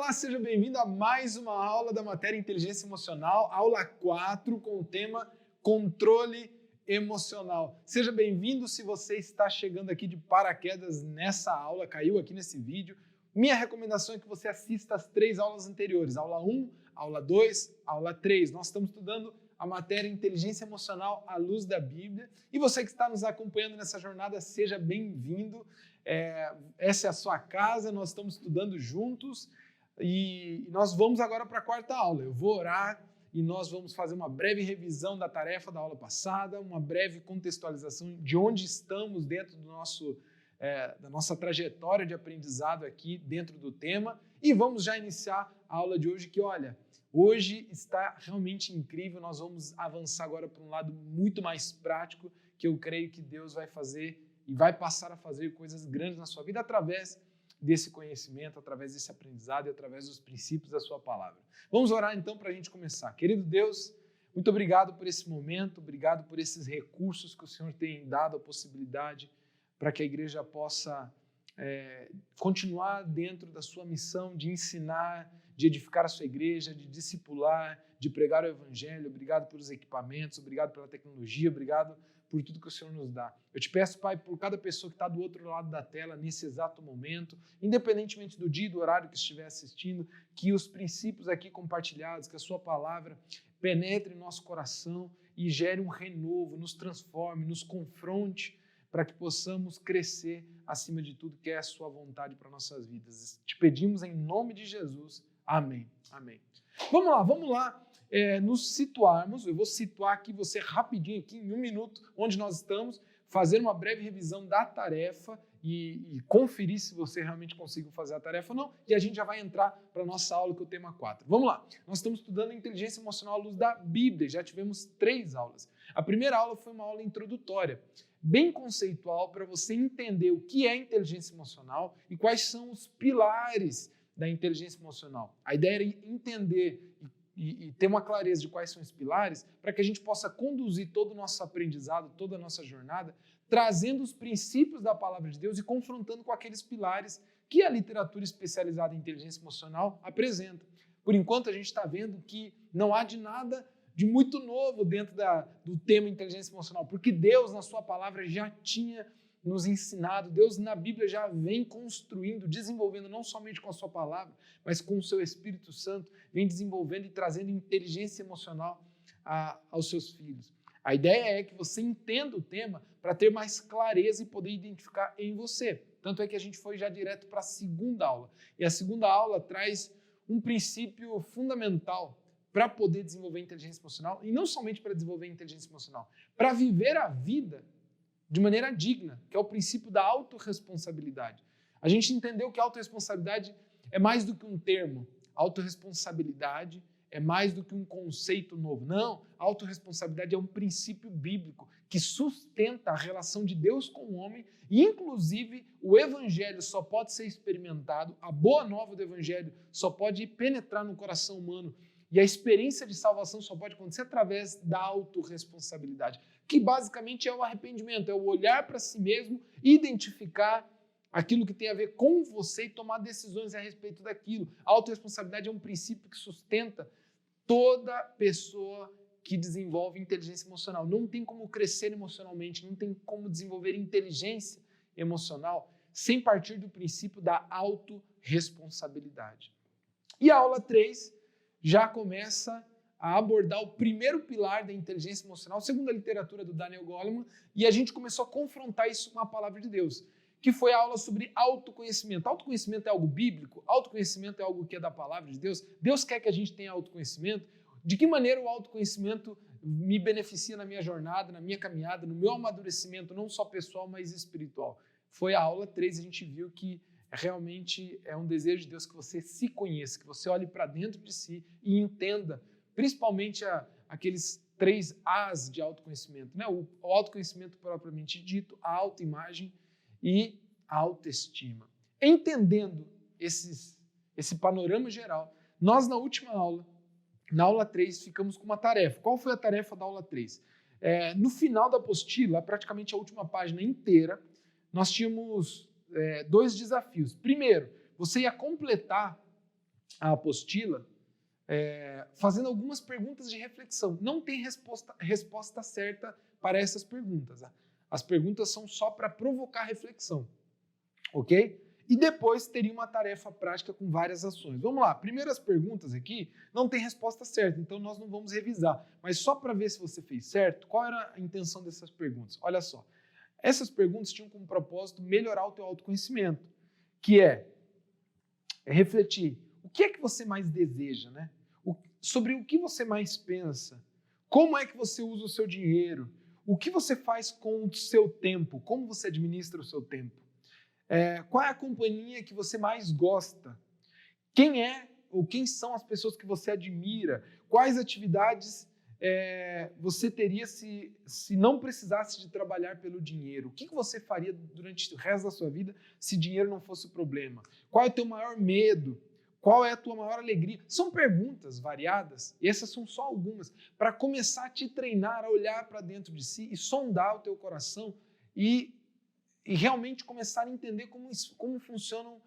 Olá, seja bem-vindo a mais uma aula da matéria Inteligência Emocional, aula 4, com o tema Controle Emocional. Seja bem-vindo se você está chegando aqui de paraquedas nessa aula, caiu aqui nesse vídeo. Minha recomendação é que você assista as 3 aulas anteriores, aula 1, aula 2, aula 3. Nós estamos estudando a matéria Inteligência Emocional à luz da Bíblia. E você que está nos acompanhando nessa jornada, seja bem-vindo. Essa é a sua casa, nós estamos estudando juntos. E nós vamos agora para a 4ª aula. Eu vou orar e nós vamos fazer uma breve revisão da tarefa da aula passada, uma breve contextualização de onde estamos dentro da nossa trajetória de aprendizado aqui dentro do tema. E vamos já iniciar a aula de hoje que, olha, hoje está realmente incrível. Nós vamos avançar agora para um lado muito mais prático, que eu creio que Deus vai fazer e vai passar a fazer coisas grandes na sua vida através desse conhecimento, através desse aprendizado e através dos princípios da sua palavra. Vamos orar então para a gente começar. Querido Deus, muito obrigado por esse momento, obrigado por esses recursos que o Senhor tem dado a possibilidade para que a igreja possa continuar dentro da sua missão de ensinar, de edificar a sua igreja, de discipular, de pregar o evangelho. Obrigado pelos equipamentos, obrigado pela tecnologia, obrigado por tudo que o Senhor nos dá. Eu te peço, Pai, por cada pessoa que está do outro lado da tela nesse exato momento, independentemente do dia e do horário que estiver assistindo, que os princípios aqui compartilhados, que a sua palavra penetre em nosso coração e gere um renovo, nos transforme, nos confronte, para que possamos crescer acima de tudo que é a sua vontade para nossas vidas. Te pedimos em nome de Jesus. Amém. Amém. Vamos lá. Nos situarmos, eu vou situar aqui você rapidinho, aqui em 1 minuto, onde nós estamos, fazer uma breve revisão da tarefa e conferir se você realmente conseguiu fazer a tarefa ou não, e a gente já vai entrar para a nossa aula, que é o tema 4. Vamos lá, nós estamos estudando a inteligência emocional à luz da Bíblia, já tivemos 3 aulas. A primeira aula foi uma aula introdutória, bem conceitual, para você entender o que é inteligência emocional e quais são os pilares da inteligência emocional. A ideia era entender e ter uma clareza de quais são os pilares para que a gente possa conduzir todo o nosso aprendizado, toda a nossa jornada, trazendo os princípios da palavra de Deus e confrontando com aqueles pilares que a literatura especializada em inteligência emocional apresenta. Por enquanto, a gente está vendo que não há de nada de muito novo dentro do tema inteligência emocional, porque Deus, na sua palavra, já tinha nos ensinado, Deus na Bíblia já vem construindo, desenvolvendo, não somente com a sua palavra, mas com o seu Espírito Santo, vem desenvolvendo e trazendo inteligência emocional aos seus filhos. A ideia é que você entenda o tema para ter mais clareza e poder identificar em você. Tanto é que a gente foi já direto para a 2ª aula. E a 2ª aula traz um princípio fundamental para poder desenvolver inteligência emocional, e não somente para desenvolver inteligência emocional, para viver a vida de maneira digna, que é o princípio da autorresponsabilidade. A gente entendeu que a autorresponsabilidade é mais do que um termo. A autorresponsabilidade é mais do que um conceito novo. Não, a autorresponsabilidade é um princípio bíblico que sustenta a relação de Deus com o homem e, inclusive, o evangelho só pode ser experimentado, a boa nova do evangelho só pode penetrar no coração humano e a experiência de salvação só pode acontecer através da autorresponsabilidade, que basicamente é o arrependimento, é o olhar para si mesmo, identificar aquilo que tem a ver com você e tomar decisões a respeito daquilo. A autorresponsabilidade é um princípio que sustenta toda pessoa que desenvolve inteligência emocional. Não tem como crescer emocionalmente, não tem como desenvolver inteligência emocional sem partir do princípio da autorresponsabilidade. E a aula 3 já começa a abordar o primeiro pilar da inteligência emocional, segundo a literatura do Daniel Goleman, e a gente começou a confrontar isso com a palavra de Deus, que foi a aula sobre autoconhecimento. Autoconhecimento é algo bíblico? Autoconhecimento é algo que é da palavra de Deus? Deus quer que a gente tenha autoconhecimento? De que maneira o autoconhecimento me beneficia na minha jornada, na minha caminhada, no meu amadurecimento, não só pessoal, mas espiritual? Foi a aula 3, a gente viu que realmente é um desejo de Deus que você se conheça, que você olhe para dentro de si e entenda, principalmente aqueles 3 As de autoconhecimento, né? O autoconhecimento propriamente dito, a autoimagem e a autoestima. Entendendo esse panorama geral, nós na última aula, na aula 3, ficamos com uma tarefa. Qual foi a tarefa da aula 3? No final da apostila, praticamente a última página inteira, nós tínhamos 2 desafios. Primeiro, você ia completar a apostila fazendo algumas perguntas de reflexão. Não tem resposta certa para essas perguntas. As perguntas são só para provocar reflexão, ok? E depois teria uma tarefa prática com várias ações. Vamos lá, primeiras perguntas aqui, não tem resposta certa, então nós não vamos revisar. Mas só para ver se você fez certo, qual era a intenção dessas perguntas? Olha só, essas perguntas tinham como propósito melhorar o teu autoconhecimento, que é refletir o que é que você mais deseja, né? Sobre o que você mais pensa, como é que você usa o seu dinheiro, o que você faz com o seu tempo, como você administra o seu tempo, qual é a companhia que você mais gosta, quem é ou quem são as pessoas que você admira, quais atividades você teria se não precisasse de trabalhar pelo dinheiro, o que você faria durante o resto da sua vida se dinheiro não fosse o problema, qual é o teu maior medo, qual é a tua maior alegria? São perguntas variadas, e essas são só algumas, para começar a te treinar a olhar para dentro de si e sondar o teu coração e realmente começar a entender como funcionam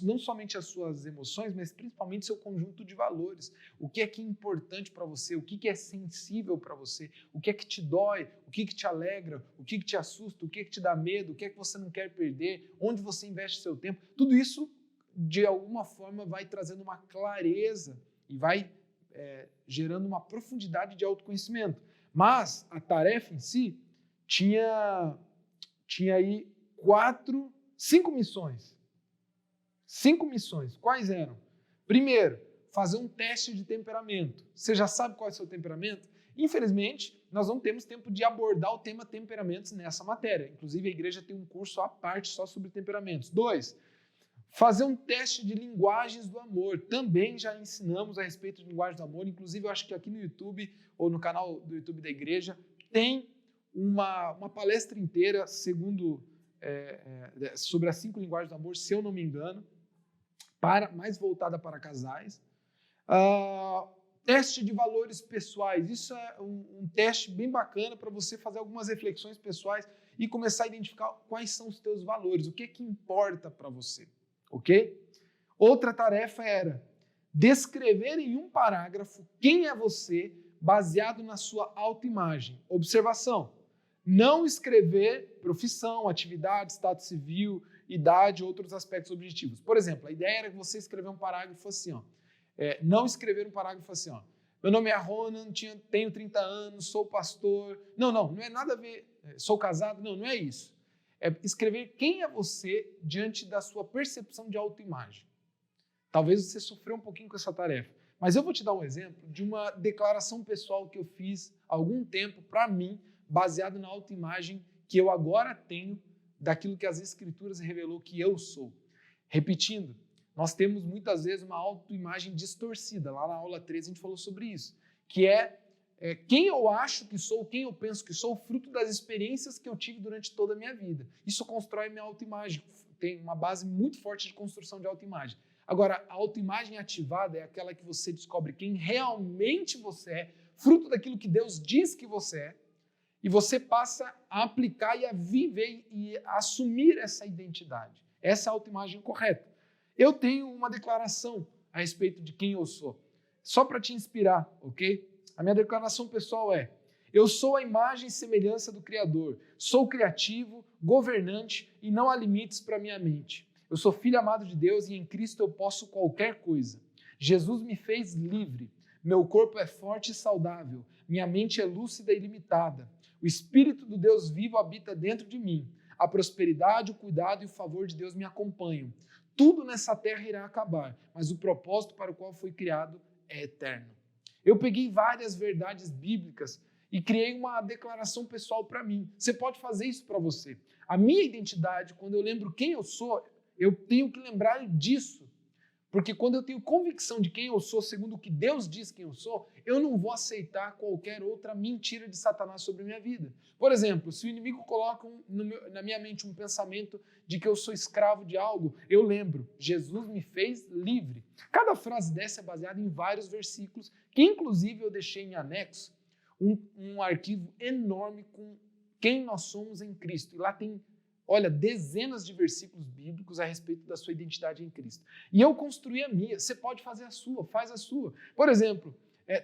não somente as suas emoções, mas principalmente seu conjunto de valores. O que é importante para você, o que é sensível para você, o que é que te dói, o que te alegra, o que te assusta, o que te dá medo, o que é que você não quer perder, onde você investe seu tempo. Tudo isso, de alguma forma, vai trazendo uma clareza e vai gerando uma profundidade de autoconhecimento. Mas a tarefa em si tinha aí 5 missões. 5 missões. Quais eram? Primeiro, fazer um teste de temperamento. Você já sabe qual é o seu temperamento? Infelizmente, nós não temos tempo de abordar o tema temperamentos nessa matéria. Inclusive, a igreja tem um curso à parte só sobre temperamentos. 2, fazer um teste de linguagens do amor. Também já ensinamos a respeito de linguagem do amor. Inclusive, eu acho que aqui no YouTube, ou no canal do YouTube da igreja, tem uma palestra inteira, sobre as 5 linguagens do amor, se eu não me engano, mais voltada para casais. Teste de valores pessoais. Isso é um teste bem bacana para você fazer algumas reflexões pessoais e começar a identificar quais são os teus valores, o que é que importa para você, ok? Outra tarefa era descrever em um parágrafo quem é você baseado na sua autoimagem. Observação. Não escrever profissão, atividade, status civil, idade, outros aspectos objetivos. Por exemplo, a ideia era que você escrever um parágrafo assim, não escrever um parágrafo assim, meu nome é Ronan, tenho 30 anos, sou pastor. Não é nada a ver, sou casado, não é isso. É escrever quem é você diante da sua percepção de autoimagem. Talvez você sofreu um pouquinho com essa tarefa, mas eu vou te dar um exemplo de uma declaração pessoal que eu fiz há algum tempo para mim, baseado na autoimagem que eu agora tenho daquilo que as Escrituras revelou que eu sou. Repetindo, nós temos muitas vezes uma autoimagem distorcida. Lá na aula 13 a gente falou sobre isso, que é quem eu acho que sou, quem eu penso que sou, fruto das experiências que eu tive durante toda a minha vida. Isso constrói minha autoimagem, tem uma base muito forte de construção de autoimagem. Agora, a autoimagem ativada é aquela que você descobre quem realmente você é, fruto daquilo que Deus diz que você é, e você passa a aplicar e a viver e a assumir essa identidade. Essa é a autoimagem correta. Eu tenho uma declaração a respeito de quem eu sou, só para te inspirar, ok? A minha declaração pessoal é: eu sou a imagem e semelhança do Criador, sou criativo, governante e não há limites para minha mente. Eu sou filho amado de Deus e em Cristo eu posso qualquer coisa. Jesus me fez livre, meu corpo é forte e saudável, minha mente é lúcida e ilimitada. O Espírito do Deus vivo habita dentro de mim. A prosperidade, o cuidado e o favor de Deus me acompanham. Tudo nessa terra irá acabar, mas o propósito para o qual foi criado é eterno. Eu peguei várias verdades bíblicas e criei uma declaração pessoal para mim. Você pode fazer isso para você. A minha identidade, quando eu lembro quem eu sou, eu tenho que lembrar disso. Porque quando eu tenho convicção de quem eu sou, segundo o que Deus diz quem eu sou, eu não vou aceitar qualquer outra mentira de Satanás sobre a minha vida. Por exemplo, se o inimigo coloca na minha mente um pensamento de que eu sou escravo de algo, eu lembro, Jesus me fez livre. Cada frase dessa é baseada em vários versículos, que inclusive eu deixei em anexo um arquivo enorme com quem nós somos em Cristo. E lá tem olha, dezenas de versículos bíblicos a respeito da sua identidade em Cristo. E eu construí a minha, você pode fazer a sua, faz a sua. Por exemplo,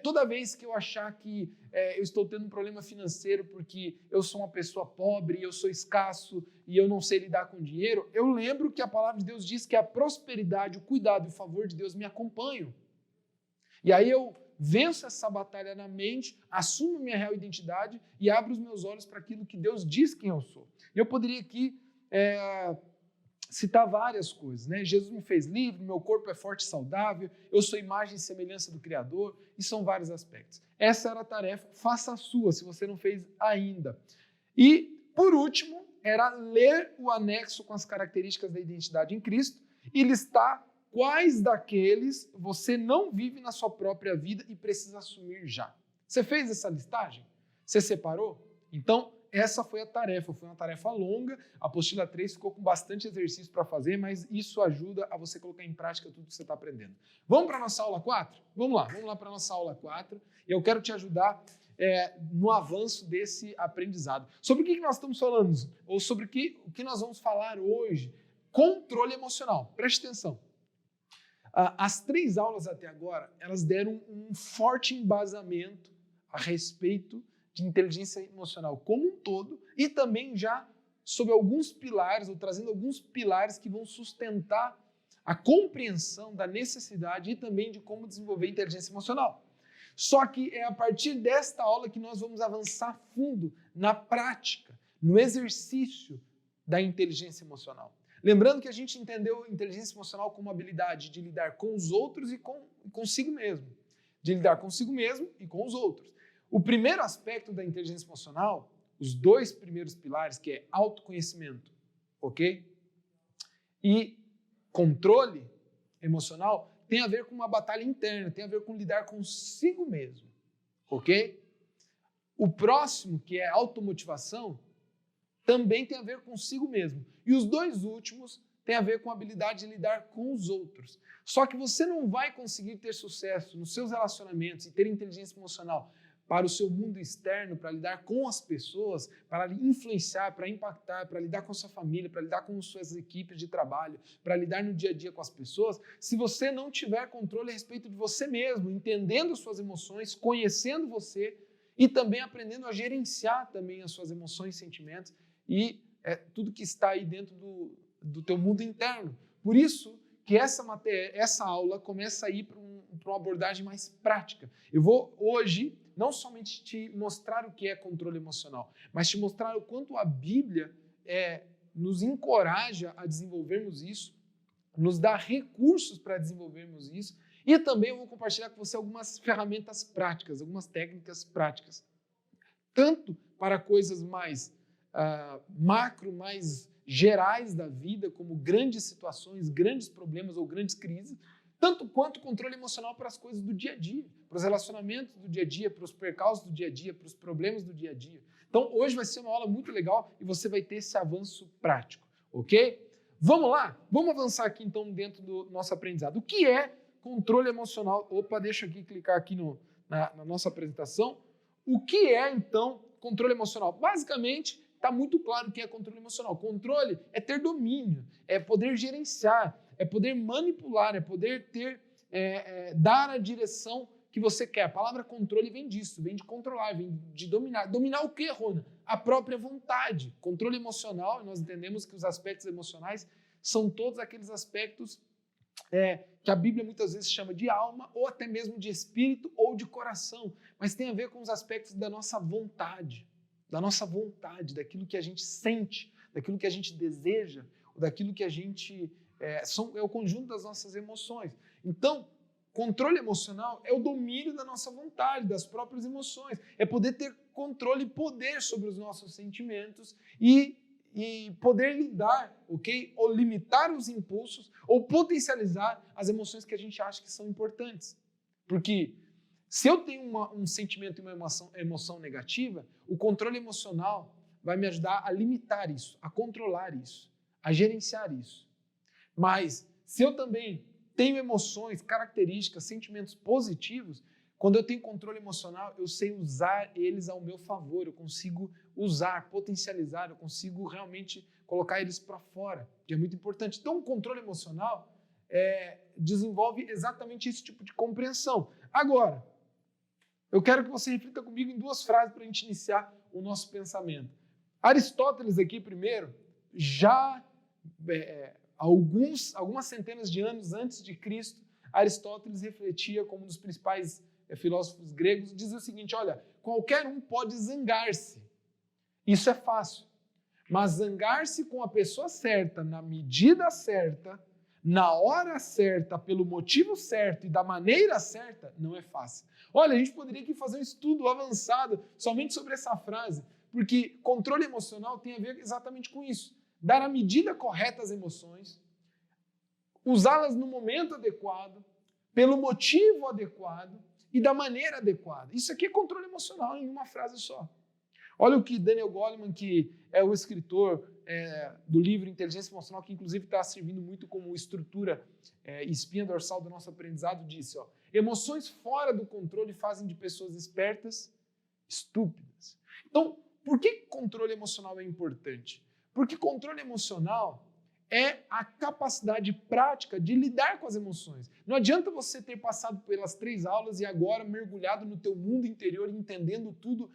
toda vez que eu achar que eu estou tendo um problema financeiro porque eu sou uma pessoa pobre, eu sou escasso e eu não sei lidar com dinheiro, eu lembro que a palavra de Deus diz que a prosperidade, o cuidado e o favor de Deus me acompanham. E aí eu venço essa batalha na mente, assumo minha real identidade e abro os meus olhos para aquilo que Deus diz quem eu sou. Eu poderia aqui citar várias coisas, né? Jesus me fez livre, meu corpo é forte e saudável, eu sou imagem e semelhança do Criador, e são vários aspectos. Essa era a tarefa, faça a sua, se você não fez ainda. E, por último, era ler o anexo com as características da identidade em Cristo e listar quais daqueles você não vive na sua própria vida e precisa assumir já. Você fez essa listagem? Você separou? Então, essa foi a tarefa, foi uma tarefa longa, a apostila 3 ficou com bastante exercício para fazer, mas isso ajuda a você colocar em prática tudo que você está aprendendo. Vamos para a nossa aula 4? Vamos lá para a nossa aula 4, e eu quero te ajudar no avanço desse aprendizado. Sobre o que nós estamos falando, ou sobre o que nós vamos falar hoje? Controle emocional, preste atenção. As 3 aulas até agora, elas deram um forte embasamento a respeito de inteligência emocional como um todo e também já sobre alguns pilares, ou trazendo alguns pilares que vão sustentar a compreensão da necessidade e também de como desenvolver inteligência emocional. Só que é a partir desta aula que nós vamos avançar fundo na prática, no exercício da inteligência emocional. Lembrando que a gente entendeu inteligência emocional como habilidade de lidar com os outros e consigo mesmo. De lidar consigo mesmo e com os outros. O primeiro aspecto da inteligência emocional, os 2 primeiros pilares, que é autoconhecimento, ok? E controle emocional, tem a ver com uma batalha interna, tem a ver com lidar consigo mesmo, ok? O próximo, que é automotivação, também tem a ver consigo mesmo. E os 2 últimos têm a ver com a habilidade de lidar com os outros. Só que você não vai conseguir ter sucesso nos seus relacionamentos e ter inteligência emocional para o seu mundo externo, para lidar com as pessoas, para influenciar, para impactar, para lidar com a sua família, para lidar com suas equipes de trabalho, para lidar no dia a dia com as pessoas, se você não tiver controle a respeito de você mesmo, entendendo suas emoções, conhecendo você e também aprendendo a gerenciar também as suas emoções e sentimentos e tudo que está aí dentro do teu mundo interno. Por isso que essa aula começa a ir para uma abordagem mais prática. Eu vou hoje não somente te mostrar o que é controle emocional, mas te mostrar o quanto a Bíblia nos encoraja a desenvolvermos isso, nos dá recursos para desenvolvermos isso, e também eu vou compartilhar com você algumas ferramentas práticas, algumas técnicas práticas, tanto para coisas mais macro, mais gerais da vida, como grandes situações, grandes problemas ou grandes crises, tanto quanto controle emocional para as coisas do dia a dia, para os relacionamentos do dia a dia, para os percalços do dia a dia, para os problemas do dia a dia. Então, hoje vai ser uma aula muito legal e você vai ter esse avanço prático, ok? Vamos lá? Vamos avançar aqui, então, dentro do nosso aprendizado. O que é controle emocional? Opa, deixa eu clicar aqui na nossa apresentação. O que é, então, controle emocional? Basicamente, está muito claro o que é controle emocional. Controle é ter domínio, é poder gerenciar, é poder manipular, é poder dar a direção que você quer. A palavra controle vem disso, vem de controlar, vem de dominar. Dominar o quê, Rona? A própria vontade. Controle emocional, nós entendemos que os aspectos emocionais são todos aqueles aspectos que a Bíblia muitas vezes chama de alma, ou até mesmo de espírito ou de coração, mas tem a ver com os aspectos da nossa vontade, daquilo que a gente sente, daquilo que a gente deseja, daquilo que a gente... é o conjunto das nossas emoções. Então, controle emocional é o domínio da nossa vontade, das próprias emoções. É poder ter controle e poder sobre os nossos sentimentos e poder lidar, ok? Ou limitar os impulsos ou potencializar as emoções que a gente acha que são importantes. Porque se eu tenho um sentimento e uma emoção negativa, o controle emocional vai me ajudar a limitar isso, a controlar isso, a gerenciar isso. Mas se eu também tenho emoções, características, sentimentos positivos, quando eu tenho controle emocional, eu sei usar eles ao meu favor, eu consigo usar, potencializar, eu consigo realmente colocar eles para fora, que é muito importante. Então, o controle emocional desenvolve exatamente esse tipo de compreensão. Agora, eu quero que você reflita comigo em 2 frases para a gente iniciar o nosso pensamento. Aristóteles aqui, primeiro, já algumas centenas de anos antes de Cristo, Aristóteles refletia como um dos principais filósofos gregos, dizia o seguinte: olha, qualquer um pode zangar-se, isso é fácil, mas zangar-se com a pessoa certa, na medida certa, na hora certa, pelo motivo certo e da maneira certa, não é fácil. Olha, a gente poderia aqui fazer um estudo avançado somente sobre essa frase, porque controle emocional tem a ver exatamente com isso. Dar a medida correta às emoções, usá-las no momento adequado, pelo motivo adequado e da maneira adequada. Isso aqui é controle emocional em uma frase só. Olha o que Daniel Goleman, que é o escritor do livro Inteligência Emocional, que inclusive está servindo muito como estrutura espinha dorsal do nosso aprendizado, disse: ó, emoções fora do controle fazem de pessoas espertas estúpidas. Então, por que controle emocional é importante? Porque controle emocional é a capacidade prática de lidar com as emoções. Não adianta você ter passado pelas 3 aulas e agora mergulhado no teu mundo interior, entendendo tudo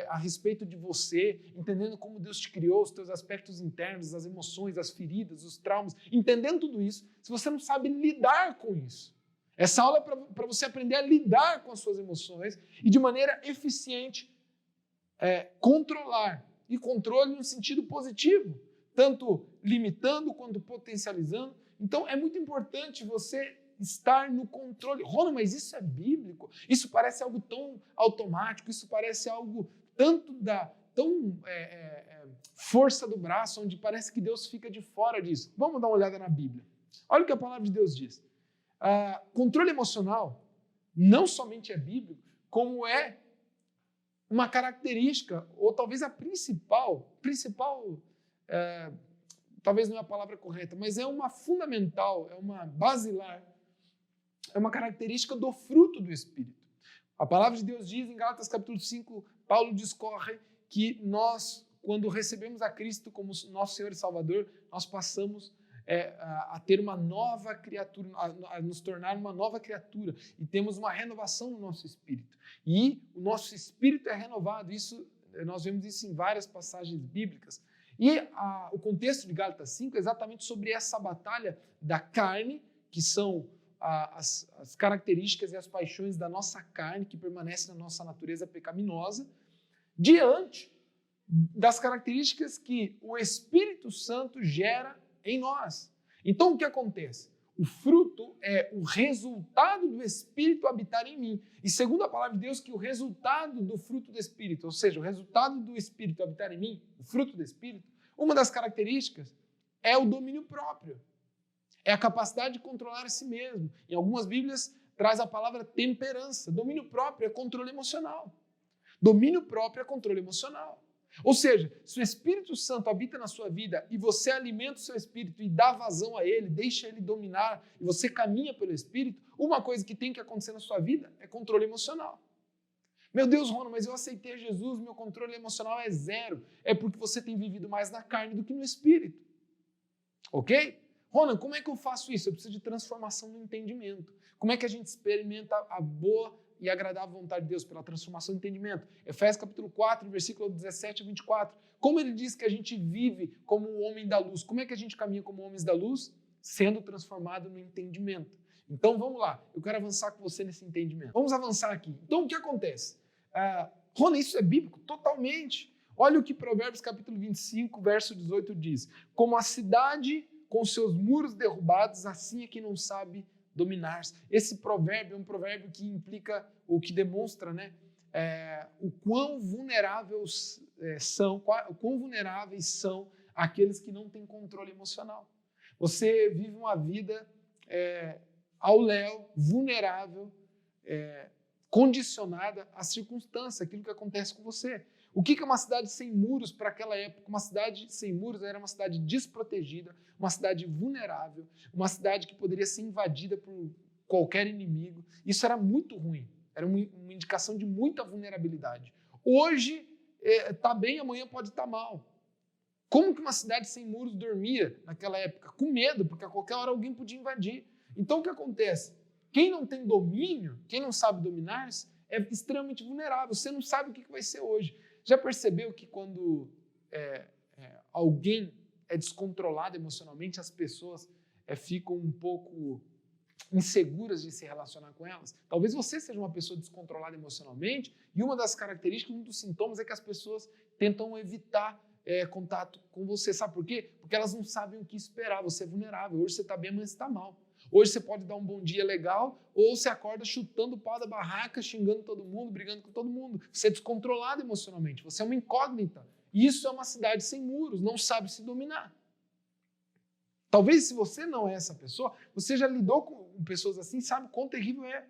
a respeito de você, entendendo como Deus te criou, os teus aspectos internos, as emoções, as feridas, os traumas, entendendo tudo isso, se você não sabe lidar com isso. Essa aula é para você aprender a lidar com as suas emoções e de maneira eficiente controlar. E controle no sentido positivo, tanto limitando quanto potencializando. Então, é muito importante você estar no controle. Ronald, mas isso é bíblico? Isso parece algo tão automático, isso parece algo tão força do braço, onde parece que Deus fica de fora disso. Vamos dar uma olhada na Bíblia. Olha o que a palavra de Deus diz. Controle emocional não somente é bíblico, como é uma característica, ou talvez a principal, talvez não é a palavra correta, mas é uma fundamental, é uma basilar, é uma característica do fruto do Espírito. A palavra de Deus diz em Gálatas capítulo 5, Paulo discorre que nós, quando recebemos a Cristo como nosso Senhor e Salvador, nós passamos a ter uma nova criatura, a nos tornar uma nova criatura, e temos uma renovação no nosso espírito. E o nosso espírito é renovado, nós vemos isso em várias passagens bíblicas. E o contexto de Gálatas 5 é exatamente sobre essa batalha da carne, que são as características e as paixões da nossa carne, que permanecem na nossa natureza pecaminosa, diante das características que o Espírito Santo gera em nós. Então, o que acontece? O fruto é o resultado do Espírito habitar em mim. E segundo a palavra de Deus, que o resultado do fruto do Espírito, ou seja, o resultado do Espírito habitar em mim, o fruto do Espírito, uma das características é o domínio próprio. É a capacidade de controlar a si mesmo. Em algumas Bíblias traz a palavra temperança. Domínio próprio é controle emocional. Domínio próprio é controle emocional. Ou seja, se o Espírito Santo habita na sua vida e você alimenta o seu Espírito e dá vazão a ele, deixa ele dominar e você caminha pelo Espírito, uma coisa que tem que acontecer na sua vida é controle emocional. Meu Deus, Ronald, mas eu aceitei Jesus, meu controle emocional é 0. É porque você tem vivido mais na carne do que no Espírito. Ok? Ronald, como é que eu faço isso? Eu preciso de transformação no entendimento. Como é que a gente experimenta a boa e agradável vontade de Deus pela transformação do entendimento? Efésios capítulo 4, versículo 17 a 24. Como ele diz que a gente vive como um homem da luz? Como é que a gente caminha como homens da luz? Sendo transformado no entendimento. Então vamos lá, eu quero avançar com você nesse entendimento. Vamos avançar aqui. Então o que acontece? Ronald, isso é bíblico? Totalmente. Olha o que Provérbios capítulo 25, verso 18 diz. Como a cidade com seus muros derrubados, assim é quem não sabe dominar-se. Esse provérbio é um provérbio que implica, ou que demonstra, o quão vulneráveis são aqueles que não têm controle emocional. Você vive uma vida ao léu, vulnerável, condicionada à circunstância, aquilo que acontece com você. O que é uma cidade sem muros para aquela época? Uma cidade sem muros era uma cidade desprotegida, uma cidade vulnerável, uma cidade que poderia ser invadida por qualquer inimigo. Isso era muito ruim, era uma indicação de muita vulnerabilidade. Hoje está bem, amanhã pode estar mal. Como que uma cidade sem muros dormia naquela época? Com medo, porque a qualquer hora alguém podia invadir. Então o que acontece? Quem não tem domínio, quem não sabe dominar-se, é extremamente vulnerável. Você não sabe o que vai ser hoje. Já percebeu que quando alguém é descontrolado emocionalmente, as pessoas ficam um pouco inseguras de se relacionar com elas? Talvez você seja uma pessoa descontrolada emocionalmente e uma das características, um dos sintomas é que as pessoas tentam evitar contato com você. Sabe por quê? Porque elas não sabem o que esperar. Você é vulnerável. Hoje você está bem, amanhã você está mal. Hoje você pode dar um bom dia legal ou você acorda chutando o pau da barraca, xingando todo mundo, brigando com todo mundo. Você é descontrolado emocionalmente. Você é uma incógnita. Isso é uma cidade sem muros. Não sabe se dominar. Talvez se você não é essa pessoa, você já lidou com pessoas assim, sabe quão terrível é.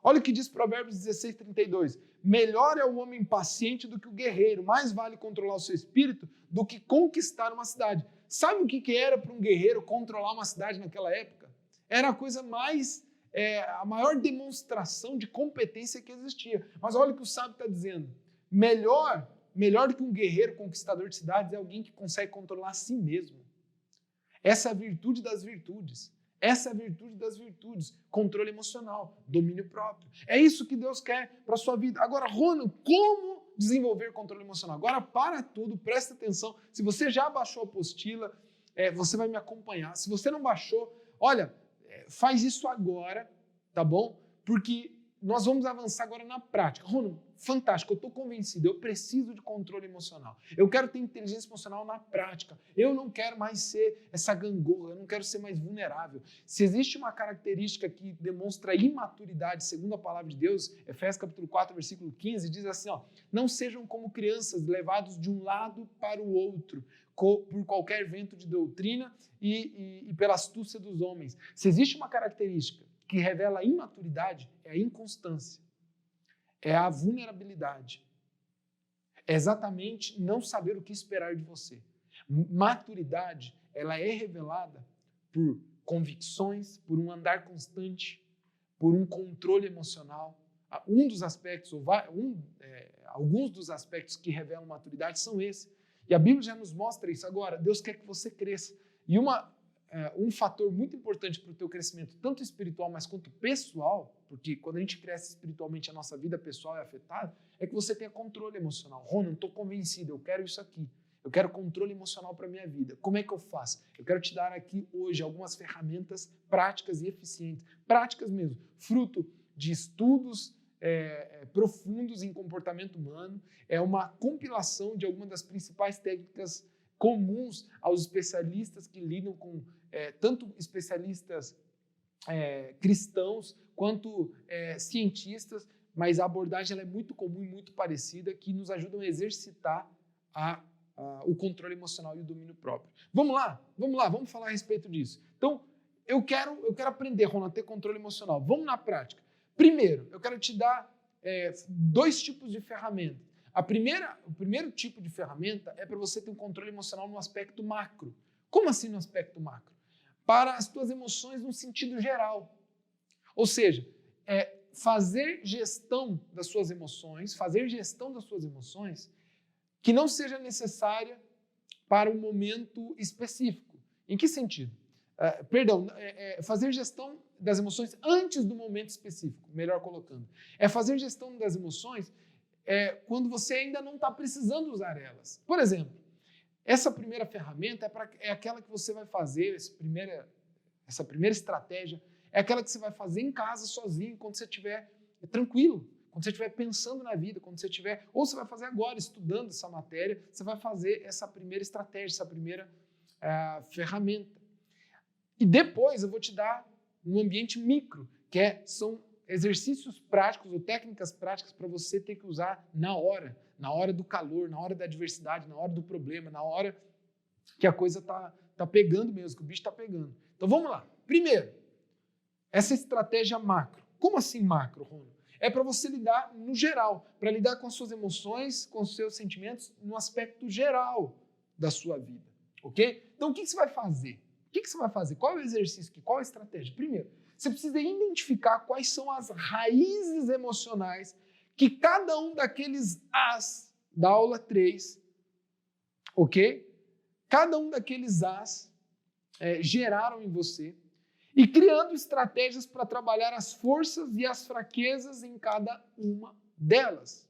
Olha o que diz Provérbios 16:32. Melhor é o homem paciente do que o guerreiro. Mais vale controlar o seu espírito do que conquistar uma cidade. Sabe o que era para um guerreiro controlar uma cidade naquela época? Era a coisa a maior demonstração de competência que existia. Mas olha o que o sábio está dizendo. Melhor do que um guerreiro conquistador de cidades é alguém que consegue controlar a si mesmo. Essa é a virtude das virtudes. Essa é a virtude das virtudes. Controle emocional, domínio próprio. É isso que Deus quer para a sua vida. Agora, Ronald, como desenvolver controle emocional? Agora, para tudo, presta atenção. Se você já baixou a apostila, você vai me acompanhar. Se você não baixou, olha, faz isso agora, tá bom? Porque nós vamos avançar agora na prática. Ronald, fantástico, eu estou convencido, eu preciso de controle emocional. Eu quero ter inteligência emocional na prática. Eu não quero mais ser essa gangorra, eu não quero ser mais vulnerável. Se existe uma característica que demonstra imaturidade, segundo a palavra de Deus, Efésios capítulo 4, versículo 15, diz assim, não sejam como crianças levados de um lado para o outro, por qualquer vento de doutrina e pela astúcia dos homens. Se existe uma característica que revela a imaturidade, é a inconstância, é a vulnerabilidade, é exatamente não saber o que esperar de você. Maturidade, ela é revelada por convicções, por um andar constante, por um controle emocional. Alguns dos aspectos que revelam maturidade são esses. E a Bíblia já nos mostra isso. Agora, Deus quer que você cresça. E um fator muito importante para o teu crescimento, tanto espiritual, mas quanto pessoal, porque quando a gente cresce espiritualmente, a nossa vida pessoal é afetada, é que você tenha controle emocional. Ronald, eu estou convencido, eu quero isso aqui. Eu quero controle emocional para a minha vida. Como é que eu faço? Eu quero te dar aqui hoje algumas ferramentas práticas e eficientes. Práticas mesmo, fruto de estudos profundos em comportamento humano. É uma compilação de algumas das principais técnicas comuns aos especialistas que lidam com tanto especialistas cristãos quanto cientistas, mas a abordagem ela é muito comum e muito parecida, que nos ajudam a exercitar o controle emocional e o domínio próprio. Vamos lá, vamos falar a respeito disso. Então, eu quero aprender, Ronald, a ter controle emocional. Vamos na prática. Primeiro, eu quero te dar 2 tipos de ferramentas. O primeiro tipo de ferramenta é para você ter um controle emocional no aspecto macro. Como assim no aspecto macro? Para as tuas emoções no sentido geral. Ou seja, fazer gestão das suas emoções que não seja necessária para um momento específico. Em que sentido? Fazer gestão das emoções antes do momento específico, melhor colocando. É fazer gestão das emoções quando você ainda não está precisando usar elas. Por exemplo, essa primeira ferramenta é aquela que você vai fazer, essa primeira estratégia, é aquela que você vai fazer em casa sozinho, quando você estiver tranquilo, quando você estiver pensando na vida, ou você vai fazer agora, estudando essa matéria, você vai fazer essa primeira estratégia, essa primeira ferramenta. E depois eu vou te dar um ambiente micro, são exercícios práticos ou técnicas práticas para você ter que usar na hora do calor, na hora da adversidade, na hora do problema, na hora que a coisa tá pegando mesmo, que o bicho está pegando. Então vamos lá. Primeiro, essa estratégia macro. Como assim macro, Ronald? É para você lidar no geral, para lidar com as suas emoções, com os seus sentimentos no aspecto geral da sua vida, ok? Então o que você vai fazer? Qual é o exercício aqui? Qual é a estratégia? Primeiro, você precisa identificar quais são as raízes emocionais que cada um daqueles As da aula 3, ok? cada um daqueles As geraram em você e criando estratégias para trabalhar as forças e as fraquezas em cada uma delas.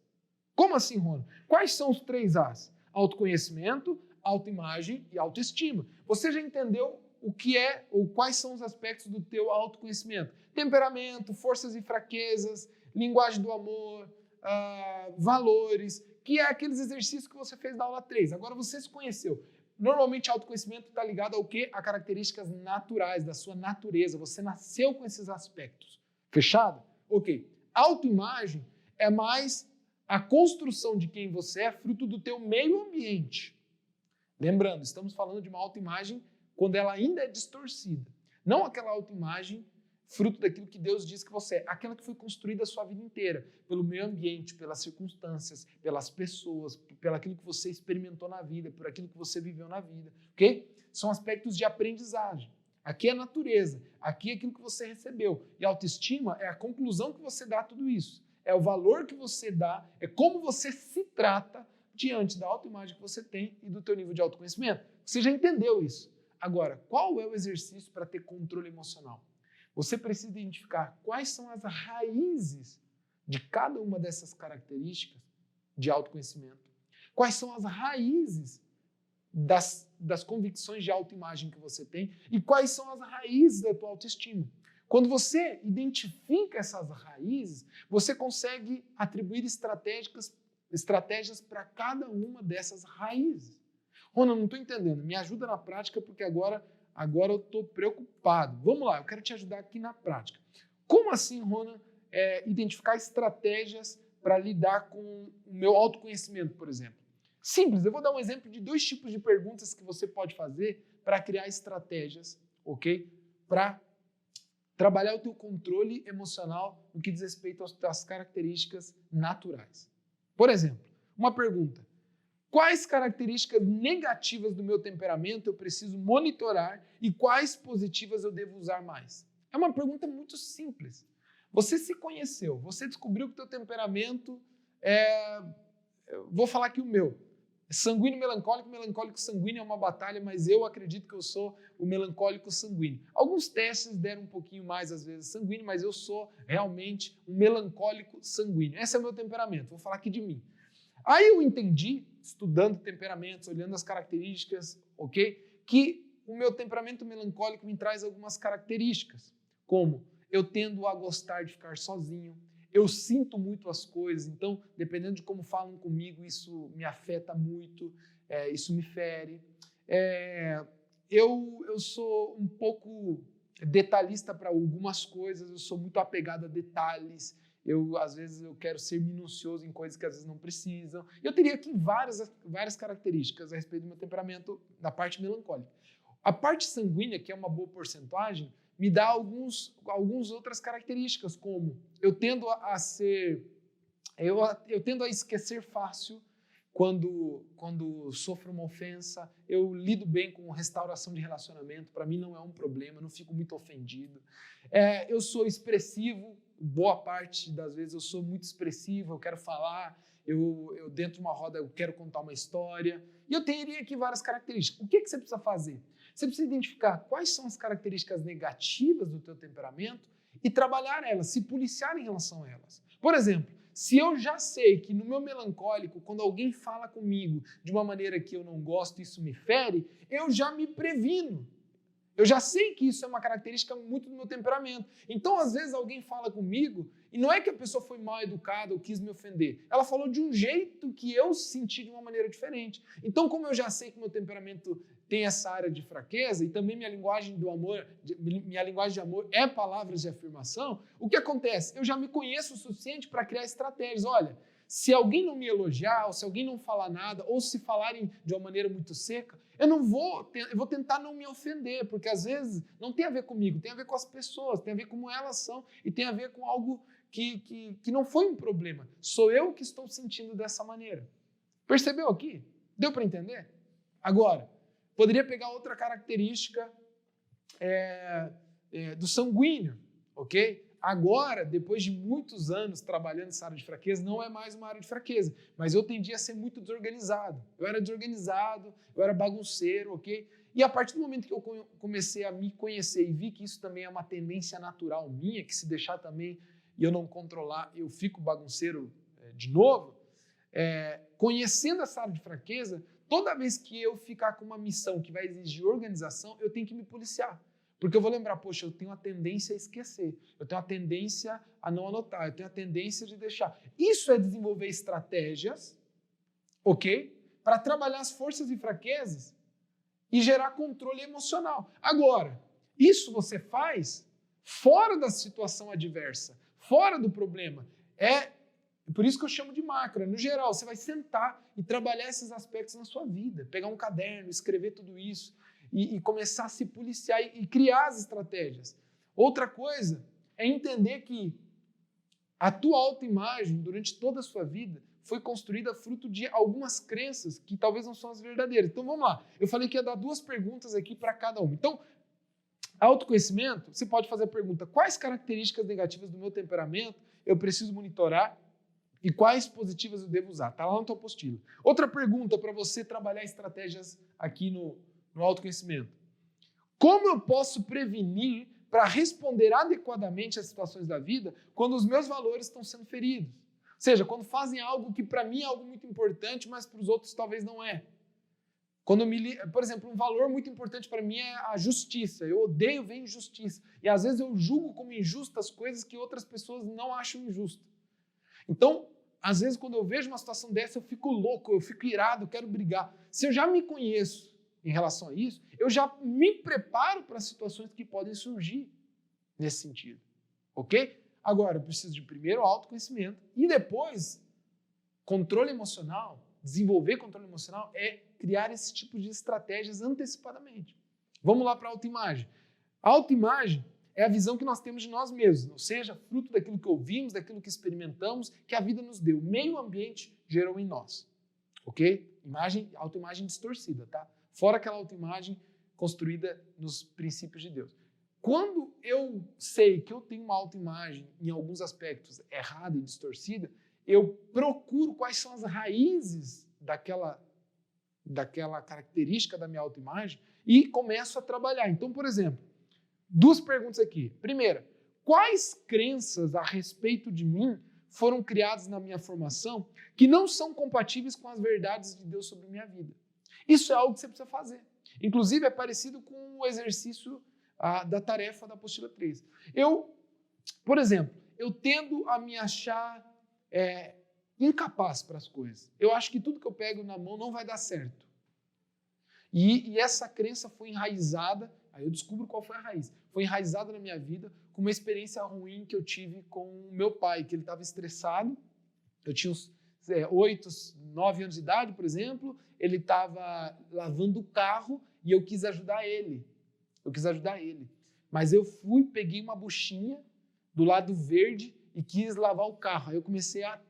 Como assim, Rona? Quais são os 3 As? Autoconhecimento, autoimagem e autoestima. Você já entendeu o que é ou quais são os aspectos do teu autoconhecimento? Temperamento, forças e fraquezas, linguagem do amor, valores, que é aqueles exercícios que você fez na aula 3. Agora você se conheceu. Normalmente, autoconhecimento está ligado ao quê? A características naturais, da sua natureza. Você nasceu com esses aspectos. Fechado? Ok. Autoimagem é mais a construção de quem você é fruto do teu meio ambiente. Lembrando, estamos falando de uma autoimagem quando ela ainda é distorcida. Não aquela autoimagem fruto daquilo que Deus diz que você é. Aquela que foi construída a sua vida inteira, pelo meio ambiente, pelas circunstâncias, pelas pessoas, pelo aquilo que você experimentou na vida, por aquilo que você viveu na vida. Ok? São aspectos de aprendizagem. Aqui é a natureza, aqui é aquilo que você recebeu. E a autoestima é a conclusão que você dá a tudo isso. É o valor que você dá, é como você se trata diante da autoimagem que você tem e do teu nível de autoconhecimento. Você já entendeu isso. Agora, qual é o exercício para ter controle emocional? Você precisa identificar quais são as raízes de cada uma dessas características de autoconhecimento. Quais são as raízes das convicções de autoimagem que você tem e quais são as raízes da tua autoestima. Quando você identifica essas raízes, você consegue atribuir estratégias para cada uma dessas raízes. Rona, não estou entendendo. Me ajuda na prática porque agora eu estou preocupado. Vamos lá, eu quero te ajudar aqui na prática. Como assim, Rona, identificar estratégias para lidar com o meu autoconhecimento, por exemplo? Simples, eu vou dar um exemplo de 2 tipos de perguntas que você pode fazer para criar estratégias, ok? Para trabalhar o teu controle emocional no que diz respeito às características naturais. Por exemplo, uma pergunta. Quais características negativas do meu temperamento eu preciso monitorar e quais positivas eu devo usar mais? É uma pergunta muito simples. Você se conheceu, você descobriu que o teu temperamento vou falar aqui o meu. Sanguíneo, melancólico, sanguíneo é uma batalha, mas eu acredito que eu sou o melancólico sanguíneo. Alguns testes deram um pouquinho mais, às vezes, sanguíneo, mas eu sou realmente um melancólico sanguíneo. Esse é o meu temperamento, vou falar aqui de mim. Aí eu entendi, estudando temperamentos, olhando as características, ok? Que o meu temperamento melancólico me traz algumas características, como eu tendo a gostar de ficar sozinho, eu sinto muito as coisas, então, dependendo de como falam comigo, isso me afeta muito, isso me fere. Eu sou um pouco detalhista para algumas coisas, eu sou muito apegado a detalhes, às vezes eu quero ser minucioso em coisas que às vezes não precisam. Eu teria aqui várias características a respeito do meu temperamento na parte melancólica. A parte sanguínea, que é uma boa porcentagem, me dá algumas outras características, como eu tendo a esquecer fácil quando sofro uma ofensa, eu lido bem com restauração de relacionamento, para mim não é um problema, eu não fico muito ofendido. Eu sou expressivo, boa parte das vezes eu sou muito expressivo, eu quero falar, eu dentro de uma roda eu quero contar uma história, e eu teria aqui várias características. O que você precisa fazer? Você precisa identificar quais são as características negativas do teu temperamento e trabalhar elas, se policiar em relação a elas. Por exemplo, se eu já sei que no meu melancólico, quando alguém fala comigo de uma maneira que eu não gosto, isso me fere, eu já me previno. Eu já sei que isso é uma característica muito do meu temperamento. Então, às vezes, alguém fala comigo e não é que a pessoa foi mal educada ou quis me ofender. Ela falou de um jeito que eu senti de uma maneira diferente. Então, como eu já sei que meu temperamento tem essa área de fraqueza e também minha linguagem de amor é palavras de afirmação, o que acontece? Eu já me conheço o suficiente para criar estratégias. Olha, se alguém não me elogiar, ou se alguém não falar nada, ou se falarem de uma maneira muito seca, eu vou tentar não me ofender, porque às vezes não tem a ver comigo, tem a ver com as pessoas, tem a ver com como elas são e tem a ver com algo que não foi um problema. Sou eu que estou sentindo dessa maneira. Percebeu aqui? Deu para entender? Agora, poderia pegar outra característica do sanguíneo, ok? agora, depois de muitos anos trabalhando nessa área de fraqueza, não é mais uma área de fraqueza, mas eu tendia a ser muito desorganizado. Eu era desorganizado, eu era bagunceiro, ok? E a partir do momento que eu comecei a me conhecer e vi que isso também é uma tendência natural minha, que se deixar também e eu não controlar, eu fico bagunceiro de novo, conhecendo essa área de fraqueza, toda vez que eu ficar com uma missão que vai exigir organização, eu tenho que me policiar. Porque eu vou lembrar, poxa, eu tenho a tendência a esquecer, eu tenho a tendência a não anotar, eu tenho a tendência de deixar. Isso é desenvolver estratégias, ok? Para trabalhar as forças e fraquezas e gerar controle emocional. Agora, isso você faz fora da situação adversa, fora do problema. Por isso que eu chamo de macro. No geral, você vai sentar e trabalhar esses aspectos na sua vida. Pegar um caderno, escrever tudo isso e começar a se policiar e criar as estratégias. Outra coisa é entender que a tua autoimagem, durante toda a sua vida, foi construída fruto de algumas crenças que talvez não são as verdadeiras. Então, vamos lá. Eu falei que ia dar 2 perguntas aqui para cada uma. Então, autoconhecimento, você pode fazer a pergunta: quais características negativas do meu temperamento eu preciso monitorar e quais positivas eu devo usar? Está lá na tua apostila. Outra pergunta para você trabalhar estratégias aqui no autoconhecimento: como eu posso prevenir para responder adequadamente às situações da vida quando os meus valores estão sendo feridos? Ou seja, quando fazem algo que para mim é algo muito importante, mas para os outros talvez não é. Por exemplo, um valor muito importante para mim é a justiça. Eu odeio ver injustiça. E às vezes eu julgo como injustas coisas que outras pessoas não acham injustas. Então, às vezes quando eu vejo uma situação dessa, eu fico louco, eu fico irado, eu quero brigar. Se eu já me conheço em relação a isso, eu já me preparo para situações que podem surgir nesse sentido. Ok? Agora, eu preciso de primeiro autoconhecimento e depois controle emocional. Desenvolver controle emocional é criar esse tipo de estratégias antecipadamente. Vamos lá para a autoimagem. A autoimagem é a visão que nós temos de nós mesmos, ou seja, fruto daquilo que ouvimos, daquilo que experimentamos, que a vida nos deu. O meio ambiente gerou em nós. Ok? Autoimagem distorcida, tá? Fora aquela autoimagem construída nos princípios de Deus. Quando eu sei que eu tenho uma autoimagem, em alguns aspectos, errada e distorcida, eu procuro quais são as raízes daquela característica da minha autoimagem e começo a trabalhar. Então, por exemplo, 2 perguntas aqui. Primeira, quais crenças a respeito de mim foram criadas na minha formação que não são compatíveis com as verdades de Deus sobre a minha vida? Isso é algo que você precisa fazer. Inclusive, é parecido com o exercício da tarefa da apostila 3. Por exemplo, eu tendo a me achar incapaz para as coisas. Eu acho que tudo que eu pego na mão não vai dar certo. E essa crença foi enraizada, aí eu descubro qual foi a raiz. Foi enraizada na minha vida com uma experiência ruim que eu tive com o meu pai, que ele estava estressado. Eu tinha uns 8, 9 anos de idade, por exemplo. Ele estava lavando o carro e eu quis ajudar ele. Mas eu peguei uma buchinha do lado verde e quis lavar o carro. Aí eu comecei a